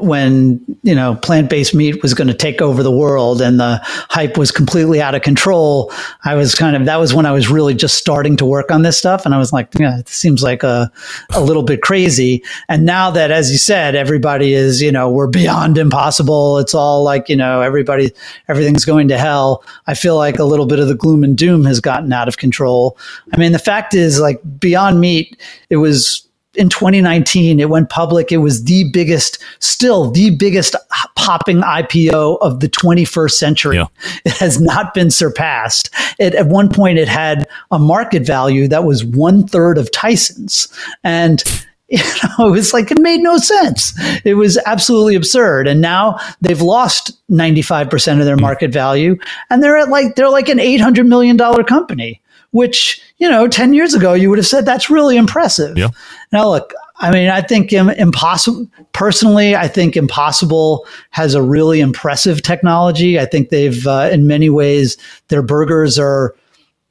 plant-based meat was going to take over the world and the hype was completely out of control. That was when I was really just starting to work on this stuff. And I was like, it seems like a little bit crazy. And now that, as you said, everybody is, we're beyond impossible. It's all like, everything's going to hell. I feel like a little bit of the gloom and doom has gotten out of control. I mean, the fact is, like, Beyond Meat, it was in 2019, it went public. It was still the biggest popping IPO of the 21st century. Yeah. It has not been surpassed. At one point, it had a market value that was 1/3 of Tyson's. And it was like, it made no sense. It was absolutely absurd. And now they've lost 95% of their market value. And they're like an $800 million company, which, 10 years ago, you would have said that's really impressive. Yeah. Now, look, I think Impossible has a really impressive technology. I think they've, in many ways, their burgers are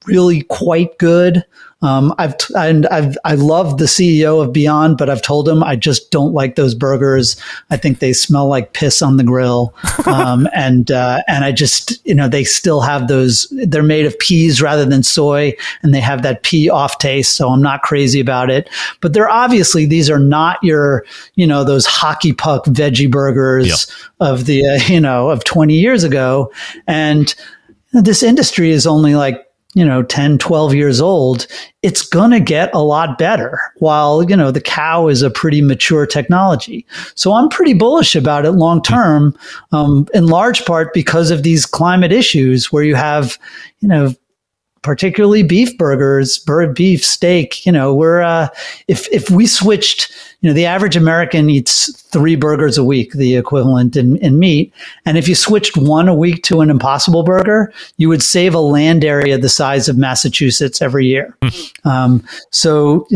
really quite good. I love the CEO of Beyond, but I've told him I just don't like those burgers. I think they smell like piss on the grill. And I just, they still have those, they're made of peas rather than soy, and they have that pea off taste. So I'm not crazy about it, but these are not your, those hockey puck veggie burgers of the, of 20 years ago. And this industry is only like, 10, 12 years old. It's going to get a lot better, while, the cow is a pretty mature technology. So I'm pretty bullish about it long term, in large part because of these climate issues where you have, particularly beef burgers, beef steak, if we switched, the average American eats 3 burgers a week, the equivalent in meat. And if you switched 1 a week to an Impossible Burger, you would save a land area the size of Massachusetts every year. So,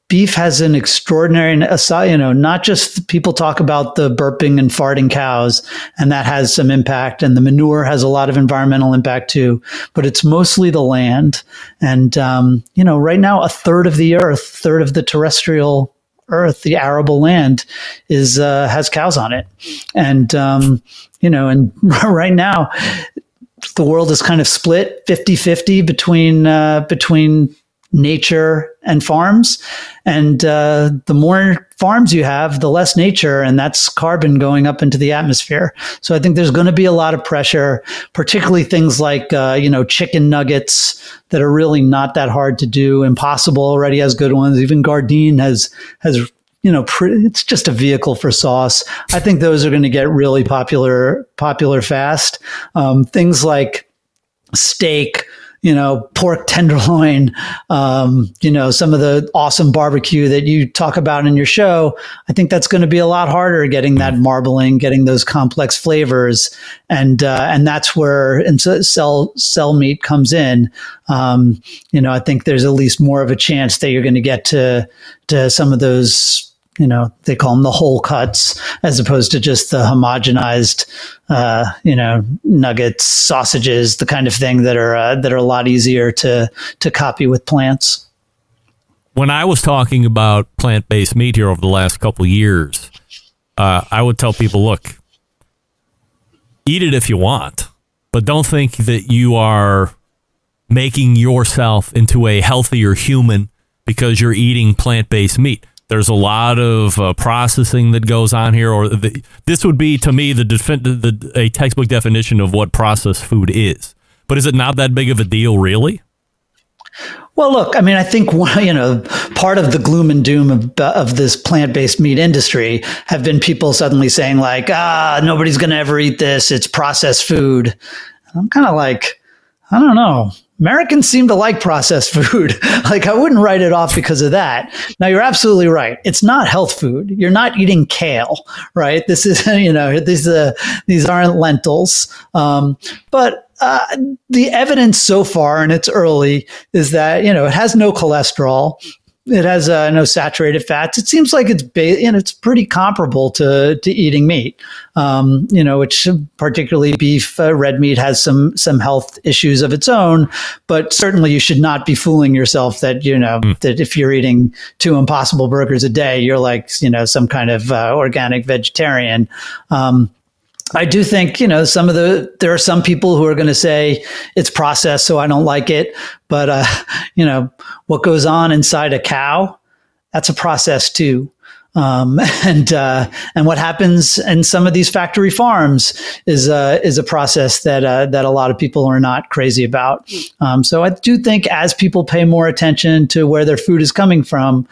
beef has an extraordinary, not just people talk about the burping and farting cows, and that has some impact, and the manure has a lot of environmental impact too, but it's mostly the land. And, right now, a third of the terrestrial Earth, the arable land, has cows on it. And, and right now, the world is kind of split 50-50 between nature and farms. And the more farms you have, the less nature, and that's carbon going up into the atmosphere. So I think there's going to be a lot of pressure, particularly things like, chicken nuggets that are really not that hard to do. Impossible already has good ones. Even Gardein has it's just a vehicle for sauce. I think those are going to get really popular fast. Things like steak, pork tenderloin, some of the awesome barbecue that you talk about in your show. I think that's going to be a lot harder getting that marbling, getting those complex flavors. And that's where cell meat comes in. I think there's at least more of a chance that you're going to get to some of those, they call them the whole cuts, as opposed to just the homogenized, nuggets, sausages, the kind of thing that are a lot easier to copy with plants. When I was talking about plant-based meat here over the last couple of years, I would tell people, look, eat it if you want, but don't think that you are making yourself into a healthier human because you're eating plant-based meat. There's a lot of processing that goes on here, or this would be, to me, a textbook definition of what processed food is. But is it not that big of a deal, really? Well, look, I mean, I think, part of the gloom and doom of this plant-based meat industry have been people suddenly saying like, nobody's going to ever eat this. It's processed food. And I'm kind of like, I don't know. Americans seem to like processed food. Like, I wouldn't write it off because of that. Now, you're absolutely right. It's not health food. You're not eating kale, right? This is, these aren't lentils. But the evidence so far, and it's early, is that, it has no cholesterol. It has no saturated fats. It seems like it's pretty comparable to eating meat, which particularly beef, red meat has some health issues of its own. But certainly you should not be fooling yourself that, that if you're eating 2 Impossible Burgers a day, you're like, some kind of organic vegetarian. I do think, there are some people who are going to say it's processed, so I don't like it. But, what goes on inside a cow, that's a process too. And what happens in some of these factory farms is a process that a lot of people are not crazy about. So I do think as people pay more attention to where their food is coming from,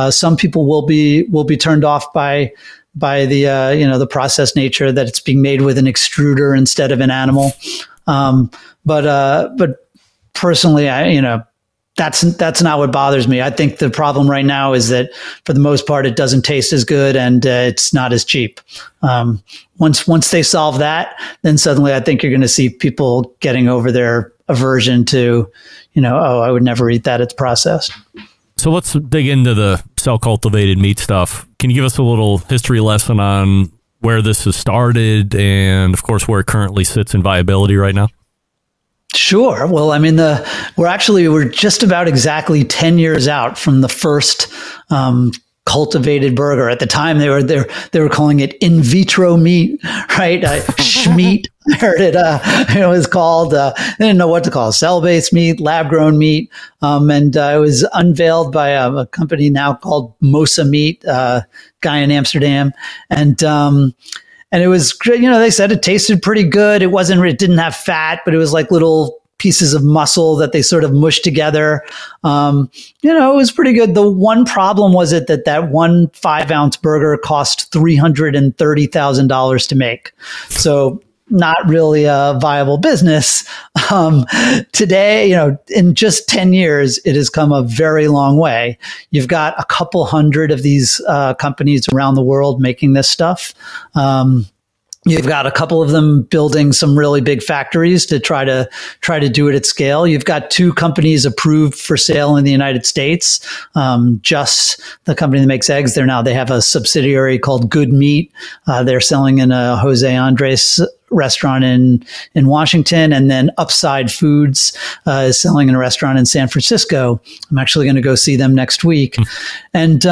some people will be turned off by the the processed nature that it's being made with an extruder instead of an animal. But personally, that's not what bothers me. I think the problem right now is that for the most part, it doesn't taste as good and it's not as cheap. Once they solve that, then suddenly I think you're going to see people getting over their aversion to, I would never eat that. It's processed. So let's dig into the cell-cultivated meat stuff. Can you give us a little history lesson on where this has started and, of course, where it currently sits in viability right now? Sure. Well, I mean, we're just about exactly 10 years out from the first cultivated burger. At the time, they were calling it in vitro meat, right? Schmeat. I heard it was called. They didn't know what to call it. Cell-based meat, lab-grown meat, and it was unveiled by a company now called Mosa Meat, guy in Amsterdam, and it was great. They said it tasted pretty good. It didn't have fat, but it was like little pieces of muscle that they sort of mushed together. It was pretty good. The one problem was that one 5-ounce burger cost $330,000 to make. So not really a viable business. Today, in just 10 years, it has come a very long way. You've got a couple hundred of these companies around the world making this stuff. You've got a couple of them building some really big factories to try to do it at scale. You've got 2 companies approved for sale in the United States. Just the company that makes eggs, they have a subsidiary called Good Meat. They're selling in a Jose Andres restaurant in Washington, and then Upside Foods is selling in a restaurant in San Francisco. I'm actually going to go see them next week, and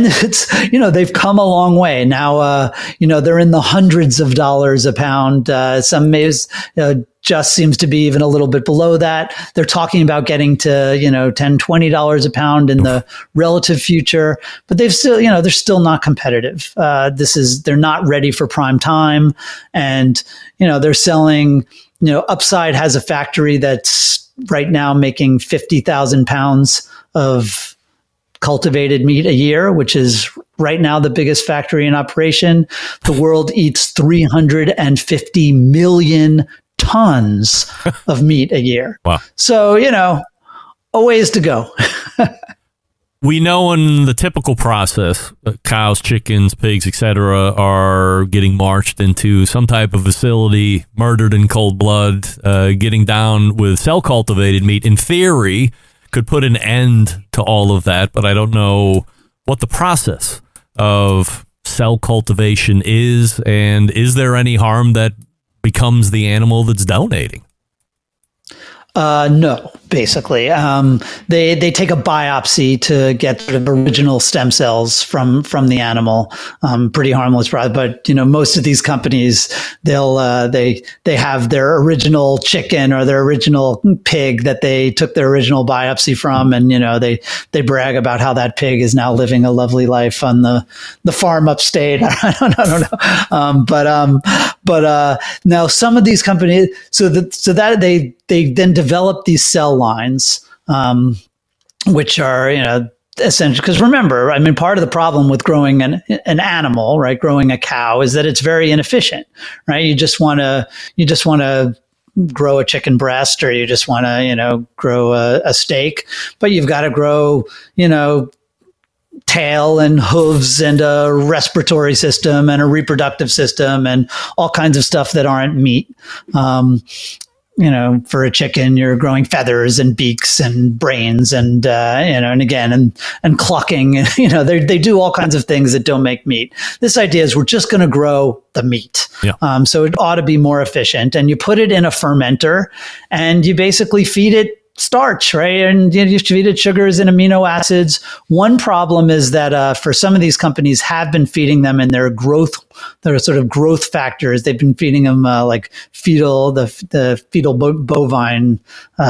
it's, they've come a long way. Now, they're in the hundreds of dollars a pound. Some just seems to be even a little bit below that. They're talking about getting to, $10, $20 a pound in the relative future, but they're still not competitive. They're not ready for prime time. And, they're selling, Upside has a factory that's right now making 50,000 pounds of cultivated meat a year, which is right now the biggest factory in operation. The world eats 350 million tons of meat a year. Wow. So, a ways to go. We know in the typical process, cows, chickens, pigs, etc., are getting marched into some type of facility, murdered in cold blood, getting down with cell-cultivated meat. In theory, could put an end to all of that, but I don't know what the process of cell cultivation is, and is there any harm that becomes the animal that's donating? No, basically. They take a biopsy to get sort of original stem cells from the animal. Pretty harmless, but most of these companies, they have their original chicken or their original pig that they took their original biopsy from, and they brag about how that pig is now living a lovely life on the farm upstate. I don't know. But now some of these companies, so that they then develop these cell lines, which are, essentially, because remember, I mean, part of the problem with growing an animal, right, growing a cow, is that it's very inefficient, right? You just want to grow a chicken breast, or you just want to, grow a steak, but you've got to grow, tail and hooves and a respiratory system and a reproductive system and all kinds of stuff that aren't meat. For a chicken, you're growing feathers and beaks and brains and clucking. They do all kinds of things that don't make meat. This idea is we're just going to grow the meat. Yeah. So it ought to be more efficient. And you put it in a fermenter and you basically feed it starch, right? And you feed it sugars and amino acids. One problem is that for some of these companies have been feeding them in their sort of growth factors. They've been feeding them the fetal bovine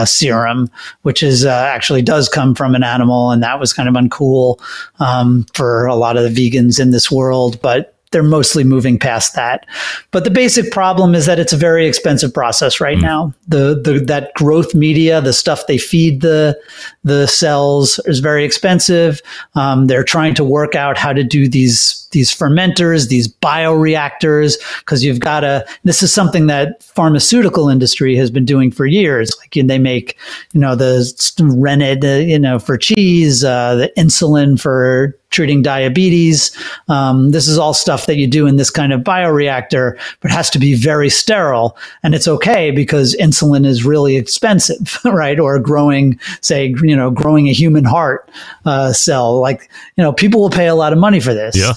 serum, which is actually does come from an animal, and that was kind of uncool for a lot of the vegans in this world, but they're mostly moving past that. But the basic problem is that it's a very expensive process right now. That growth media, the stuff they feed the cells, is very expensive. They're trying to work out how to do these fermenters, these bioreactors, because you've got to, this is something that pharmaceutical industry has been doing for years. Like they make, the rennet, for cheese, the insulin for treating diabetes. This is all stuff that you do in this kind of bioreactor, but has to be very sterile. And it's okay because insulin is really expensive, right? Or growing a human heart cell. People will pay a lot of money for this. Yeah.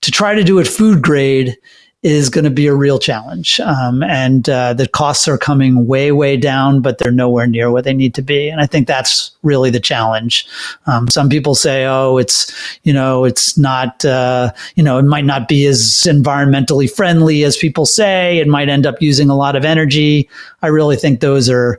To try to do it food grade is going to be a real challenge. And the costs are coming way, way down, but they're nowhere near where they need to be. And I think that's really the challenge. Some people say, it's not, it might not be as environmentally friendly as people say. It might end up using a lot of energy. I really think those are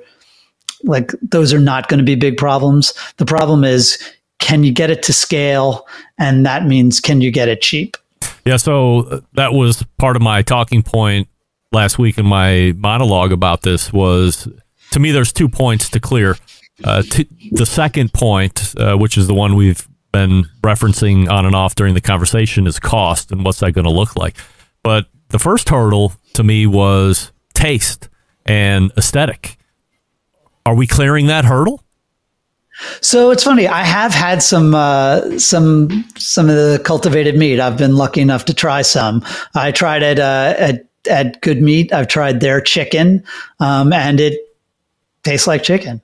not going to be big problems. The problem is, can you get it to scale? And that means, can you get it cheap? Yeah, so that was part of my talking point last week in my monologue about this was, to me, there's 2 points to clear. The second point, which is the one we've been referencing on and off during the conversation, is cost and what's that going to look like. But the first hurdle to me was taste and aesthetic. Are we clearing that hurdle? So it's funny. I have had some of the cultivated meat. I've been lucky enough to try some. I tried it at Good Meat. I've tried their chicken, and it tastes like chicken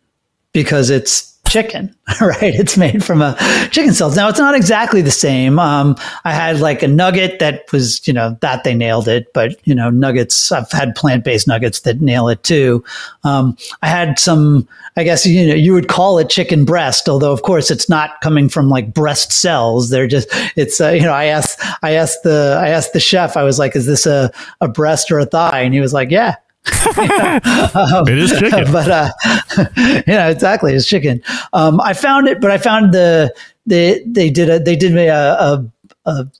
because it's chicken, right? It's made from a chicken cells. Now it's not exactly the same. I had like a nugget that was, that they nailed it, but nuggets, I've had plant-based nuggets that nail it too. I had some, I guess, you would call it chicken breast, although of course it's not coming from like breast cells. They're just, it's, I asked the chef, I was like, is this a breast or a thigh? And he was like, yeah. It is chicken, but exactly, it's chicken. I found they did a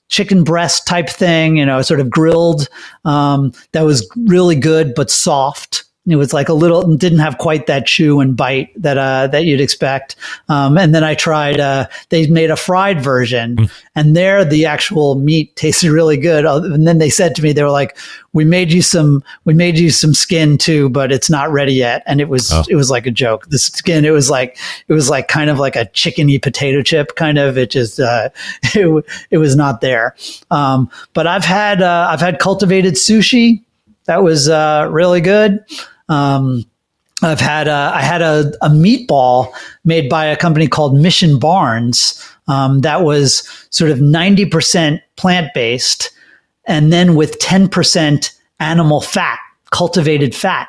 chicken breast type thing, sort of grilled. That was really good, but soft, It was like a little, didn't have quite that chew and bite that you'd expect. And then I tried, they made a fried version, and there the actual meat tasted really good. And then they said to me, they were like, we made you some skin too, but it's not ready yet. And it was like a joke. The skin, it was like kind of like a chickeny potato chip kind of. It just, it was not there. But I've had cultivated sushi. That was really good. I had a meatball made by a company called Mission Barnes that was sort of 90% plant-based, and then with 10% animal fat, cultivated fat.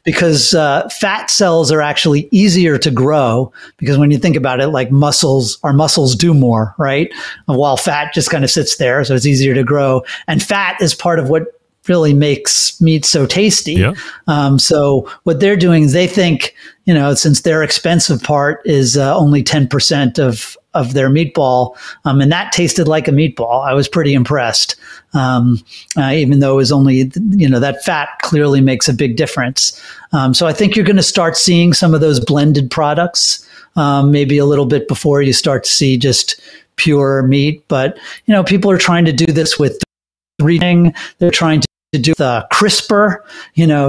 Because fat cells are actually easier to grow, because when you think about it, like our muscles do more, right? While fat just kind of sits there, so it's easier to grow. And fat is part of what really makes meat so tasty. Yeah. So what they're doing is they think, since their expensive part is only 10% of their meatball, and that tasted like a meatball. I was pretty impressed. Even though it was only, that fat clearly makes a big difference. So I think you're going to start seeing some of those blended products, maybe a little bit before you start to see just pure meat. But, people are trying to do this with breeding. They're trying to do the CRISPR,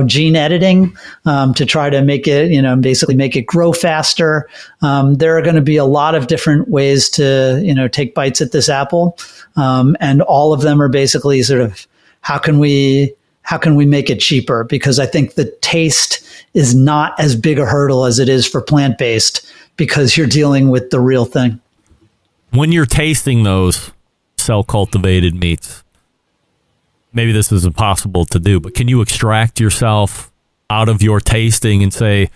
gene editing, to try to make it, basically make it grow faster. There are going to be a lot of different ways to, take bites at this apple. And all of them are basically sort of, how can we make it cheaper? Because I think the taste is not as big a hurdle as it is for plant-based, because you're dealing with the real thing. When you're tasting those cell-cultivated meats, maybe this is impossible to do, but can you extract yourself out of your tasting and say,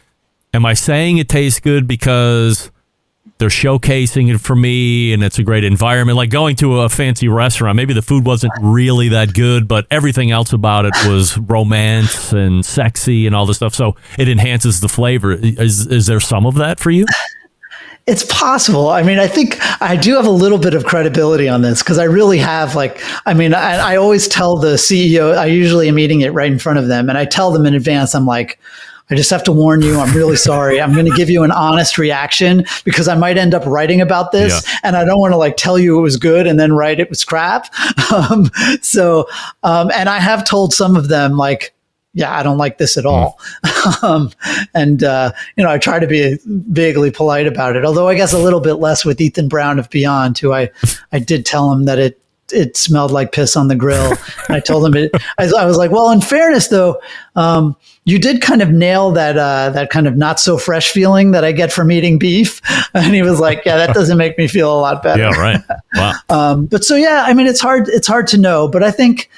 am I saying it tastes good because they're showcasing it for me and it's a great environment? Like going to a fancy restaurant, maybe the food wasn't really that good, but everything else about it was romance and sexy and all this stuff, so it enhances the flavor. Is there some of that for you? It's possible. I mean, I think I do have a little bit of credibility on this, because I really have, I always tell the CEO, I usually am eating it right in front of them, and I tell them in advance, I'm like, I just have to warn you, I'm really sorry. I'm going to give you an honest reaction, because I might end up writing about this, and I don't want to tell you it was good and then write it was crap. And I have told some of them, yeah, I don't like this at all. I try to be vaguely polite about it, although I guess a little bit less with Ethan Brown of Beyond, who I did tell him that it smelled like piss on the grill. And I told him I was like, well, in fairness though, you did kind of nail that kind of not so fresh feeling that I get from eating beef. And he was like, yeah, that doesn't make me feel a lot better. Yeah, right. Wow. But so, yeah, I mean, it's hard to know, but I think,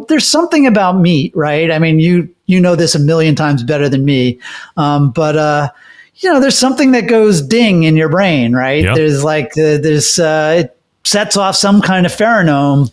there's something about meat, right? I mean, you know this a million times better than me. But there's something that goes ding in your brain, right? Yep. There's it sets off some kind of pheromone,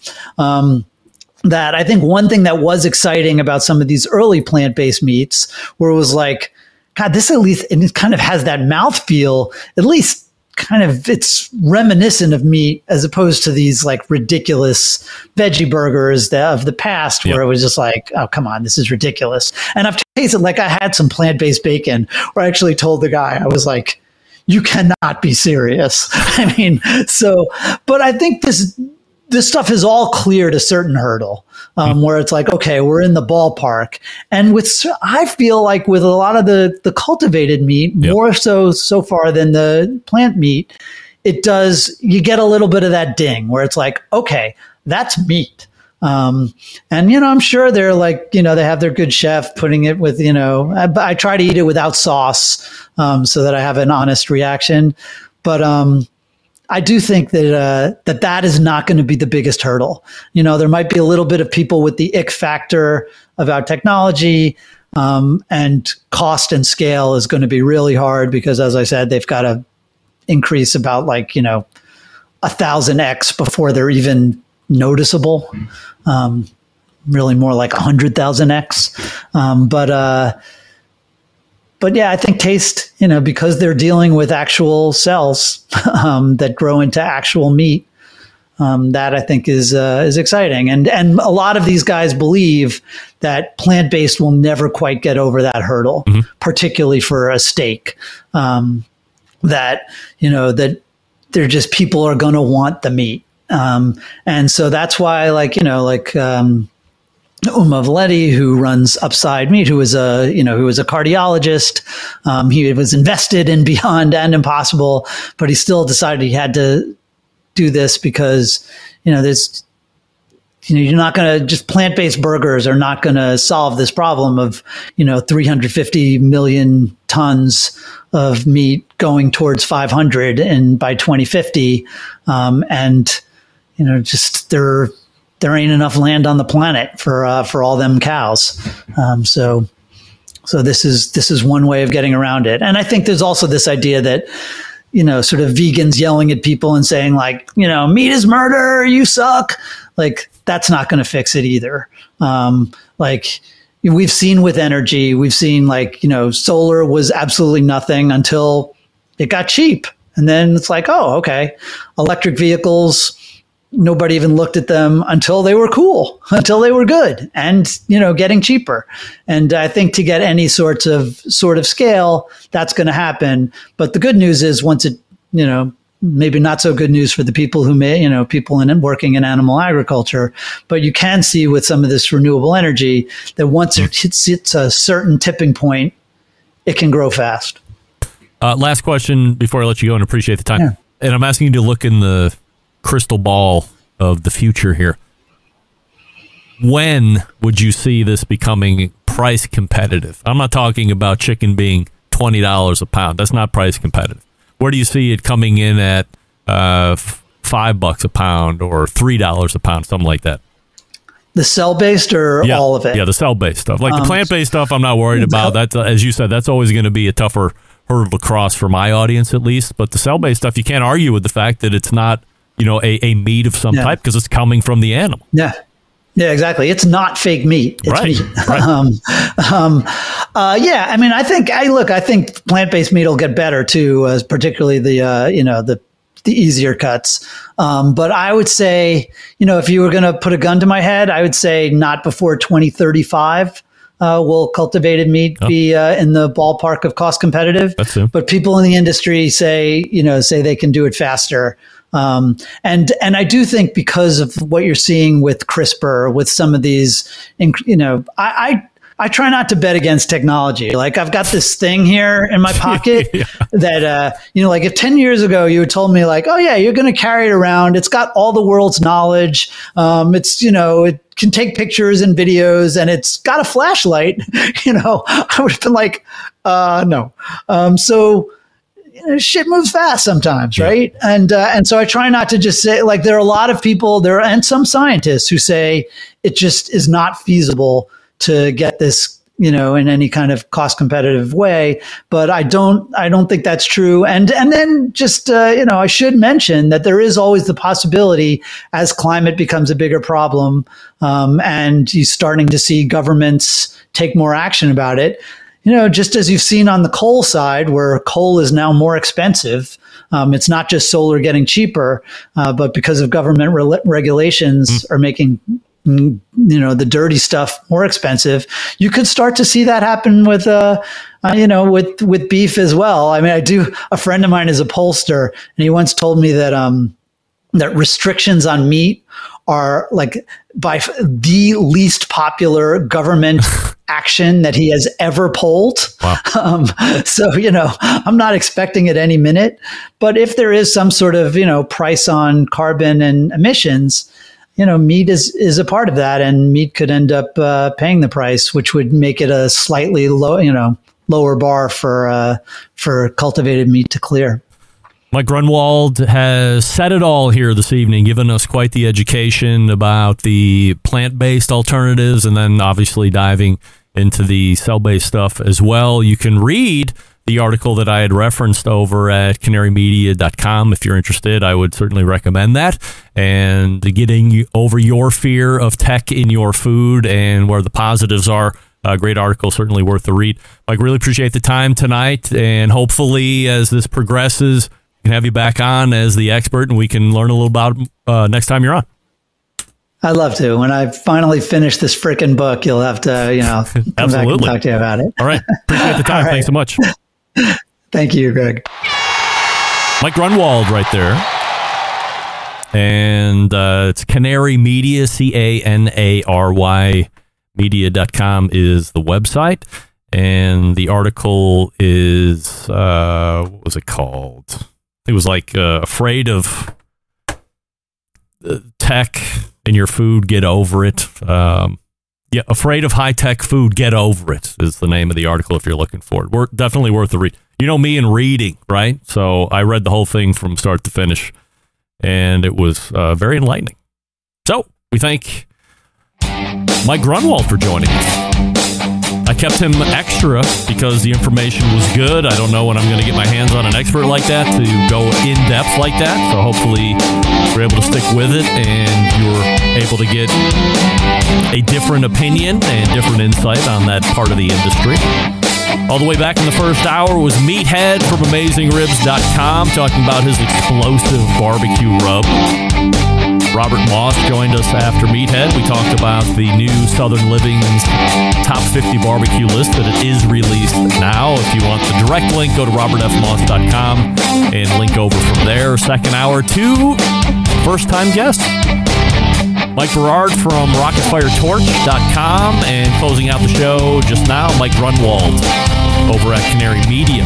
that I think one thing that was exciting about some of these early plant-based meats, where it was like, God, this at least, and it kind of has that mouthfeel, at least kind of, it's reminiscent of meat, as opposed to these ridiculous veggie burgers of the past, where it was just like, oh, come on, this is ridiculous. And I've tasted, I had some plant-based bacon where I actually told the guy, I was like, you cannot be serious. I mean, but I think this stuff is all cleared a certain hurdle, where it's like, okay, we're in the ballpark. And I feel like with a lot of the cultivated meat, more so far than the plant meat, you get a little bit of that ding where it's like, okay, that's meat. And, I'm sure they're they have their good chef putting it with, I try to eat it without sauce, so that I have an honest reaction. But, I do think that is not going to be the biggest hurdle. There might be a little bit of people with the ick factor about technology, and cost and scale is going to be really hard, because, as I said, they've got to increase about 1,000x before they're even noticeable. Really more like 100,000x. But yeah, I think taste, because they're dealing with actual cells that grow into actual meat, That I think is exciting, and a lot of these guys believe that plant-based will never quite get over that hurdle, particularly for a steak. That they're just, people are going to want the meat, and so that's why, Uma Valetti, who runs Upside Meat, who was a cardiologist. He was invested in Beyond and Impossible, but he still decided he had to do this because, there's, you're not going to just, plant-based burgers are not going to solve this problem of, 350 million tons of meat going towards 500 and by 2050. Just there ain't enough land on the planet for all them cows. So this is one way of getting around it. And I think there's also this idea that, sort of vegans yelling at people and saying meat is murder, you suck. That's not going to fix it either. We've seen with energy, we've seen solar was absolutely nothing until it got cheap. And then it's oh, okay. Electric vehicles, nobody even looked at them until they were cool, until they were good and, getting cheaper. And I think to get any sort of scale, that's going to happen. But the good news is once it, maybe not so good news for the people who people working in animal agriculture, but you can see with some of this renewable energy that once it hits a certain tipping point, it can grow fast. Last question before I let you go, and appreciate the time. Yeah. And I'm asking you to look in the crystal ball of the future here. When would you see this becoming price competitive? I'm not talking about chicken being $20 a pound. That's not price competitive. Where do you see it coming in at $5 a pound or $3 a pound, something like that? The cell-based or all of it? Yeah, the cell-based stuff. The plant-based stuff I'm not worried about. That's, as you said, that's always going to be a tougher hurdle to cross for my audience at least. But the cell-based stuff, you can't argue with the fact that it's not a meat of some type because it's coming from the animal. Yeah. Yeah, exactly. It's not fake meat. It's meat. Right. I think plant-based meat will get better too, particularly the easier cuts. But I would say, if you were going to put a gun to my head, I would say not before 2035. Will cultivated meat be in the ballpark of cost competitive? That's true. But people in the industry say they can do it faster. And I do think because of what you're seeing with CRISPR, with some of these, I try not to bet against technology. I've got this thing here in my pocket that, if 10 years ago you had told me oh yeah, you're going to carry it around. It's got all the world's knowledge. It can take pictures and videos and it's got a flashlight, I would have been no. So shit moves fast sometimes, right? And so I try not to just say there are a lot of people there and some scientists who say it just is not feasible to get this, in any kind of cost competitive way. But I don't think that's true. And then just, I should mention that there is always the possibility as climate becomes a bigger problem, and you're starting to see governments take more action about it. Just as you've seen on the coal side, where coal is now more expensive, it's not just solar getting cheaper, but because of government regulations are making, the dirty stuff more expensive. You could start to see that happen with, with beef as well. I mean, a friend of mine is a pollster, and he once told me that, that restrictions on meat are by the least popular government action that he has ever polled. Wow. So, I'm not expecting it any minute, but if there is some sort of, price on carbon and emissions, meat is a part of that, and meat could end up paying the price, which would make it a slightly lower bar for cultivated meat to clear. Mike Grunwald has said it all here this evening, given us quite the education about the plant-based alternatives and then obviously diving into the cell-based stuff as well. You can read the article that I had referenced over at canarymedia.com. If you're interested, I would certainly recommend that. And getting over your fear of tech in your food and where the positives are. A great article, certainly worth the read. Mike, really appreciate the time tonight. And hopefully, as this progresses, can have you back on as the expert, and we can learn a little about next time you're on. I'd love to. When I finally finish this frickin' book, you'll have to, come back and talk to you about it. All right. Appreciate the time. Thanks so much. Thank you, Greg. Mike Grunwald right there. And it's Canary Media, CANARY media.com is the website. And the article is, what was it called? It was like afraid of tech in your food, get over it. Afraid of high-tech food, get over it is the name of the article if you're looking for it. Definitely worth the read. You know me and reading, right? So I read the whole thing from start to finish, and it was very enlightening. So we thank Mike Grunwald for joining us. I kept him extra because the information was good. I don't know when I'm going to get my hands on an expert like that to go in depth like that. So hopefully we're able to stick with it and you're able to get a different opinion and different insight on that part of the industry. All the way back in the first hour was Meathead from AmazingRibs.com talking about his explosive barbecue rub. Robert Moss joined us after Meathead. We talked about the new Southern Living's Top 50 Barbecue list that it is released now. If you want the direct link, go to robertfmoss.com and link over from there. Second hour, 2 first-time guests. Mike Berard from rocketfiretorch.com, and closing out the show just now, Mike Grunwald over at Canary Media.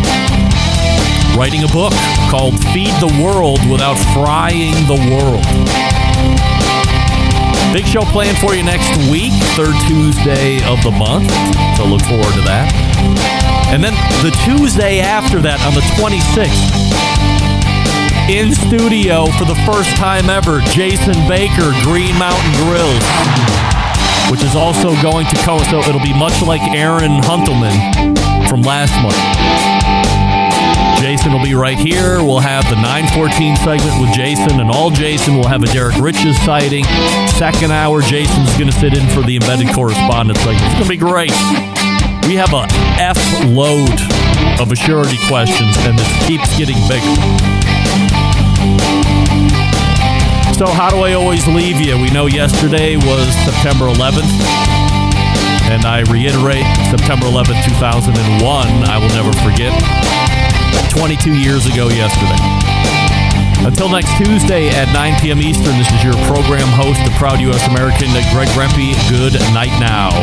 Writing a book called Feed the World Without Frying the World. Big show planned for you next week, third Tuesday of the month, so look forward to that. And then the Tuesday after that, on the 26th, in studio for the first time ever, Jason Baker, Green Mountain Grills, which is also going to so it'll be much like Aaron Huntelman from last month. Jason will be right here. We'll have the 9:14 segment with Jason, and all Jason will have a Derek Riches sighting. Second hour, Jason's going to sit in for the embedded correspondent segment. It's going to be great. We have a F load of assurity questions, and it keeps getting bigger. So how do I always leave you? We know yesterday was September 11th. And I reiterate, September 11th, 2001, I will never forget. 22 years ago yesterday. Until next Tuesday at 9 p.m. Eastern, this is your program host, the proud U.S. American, Greg Rempe. Good night now.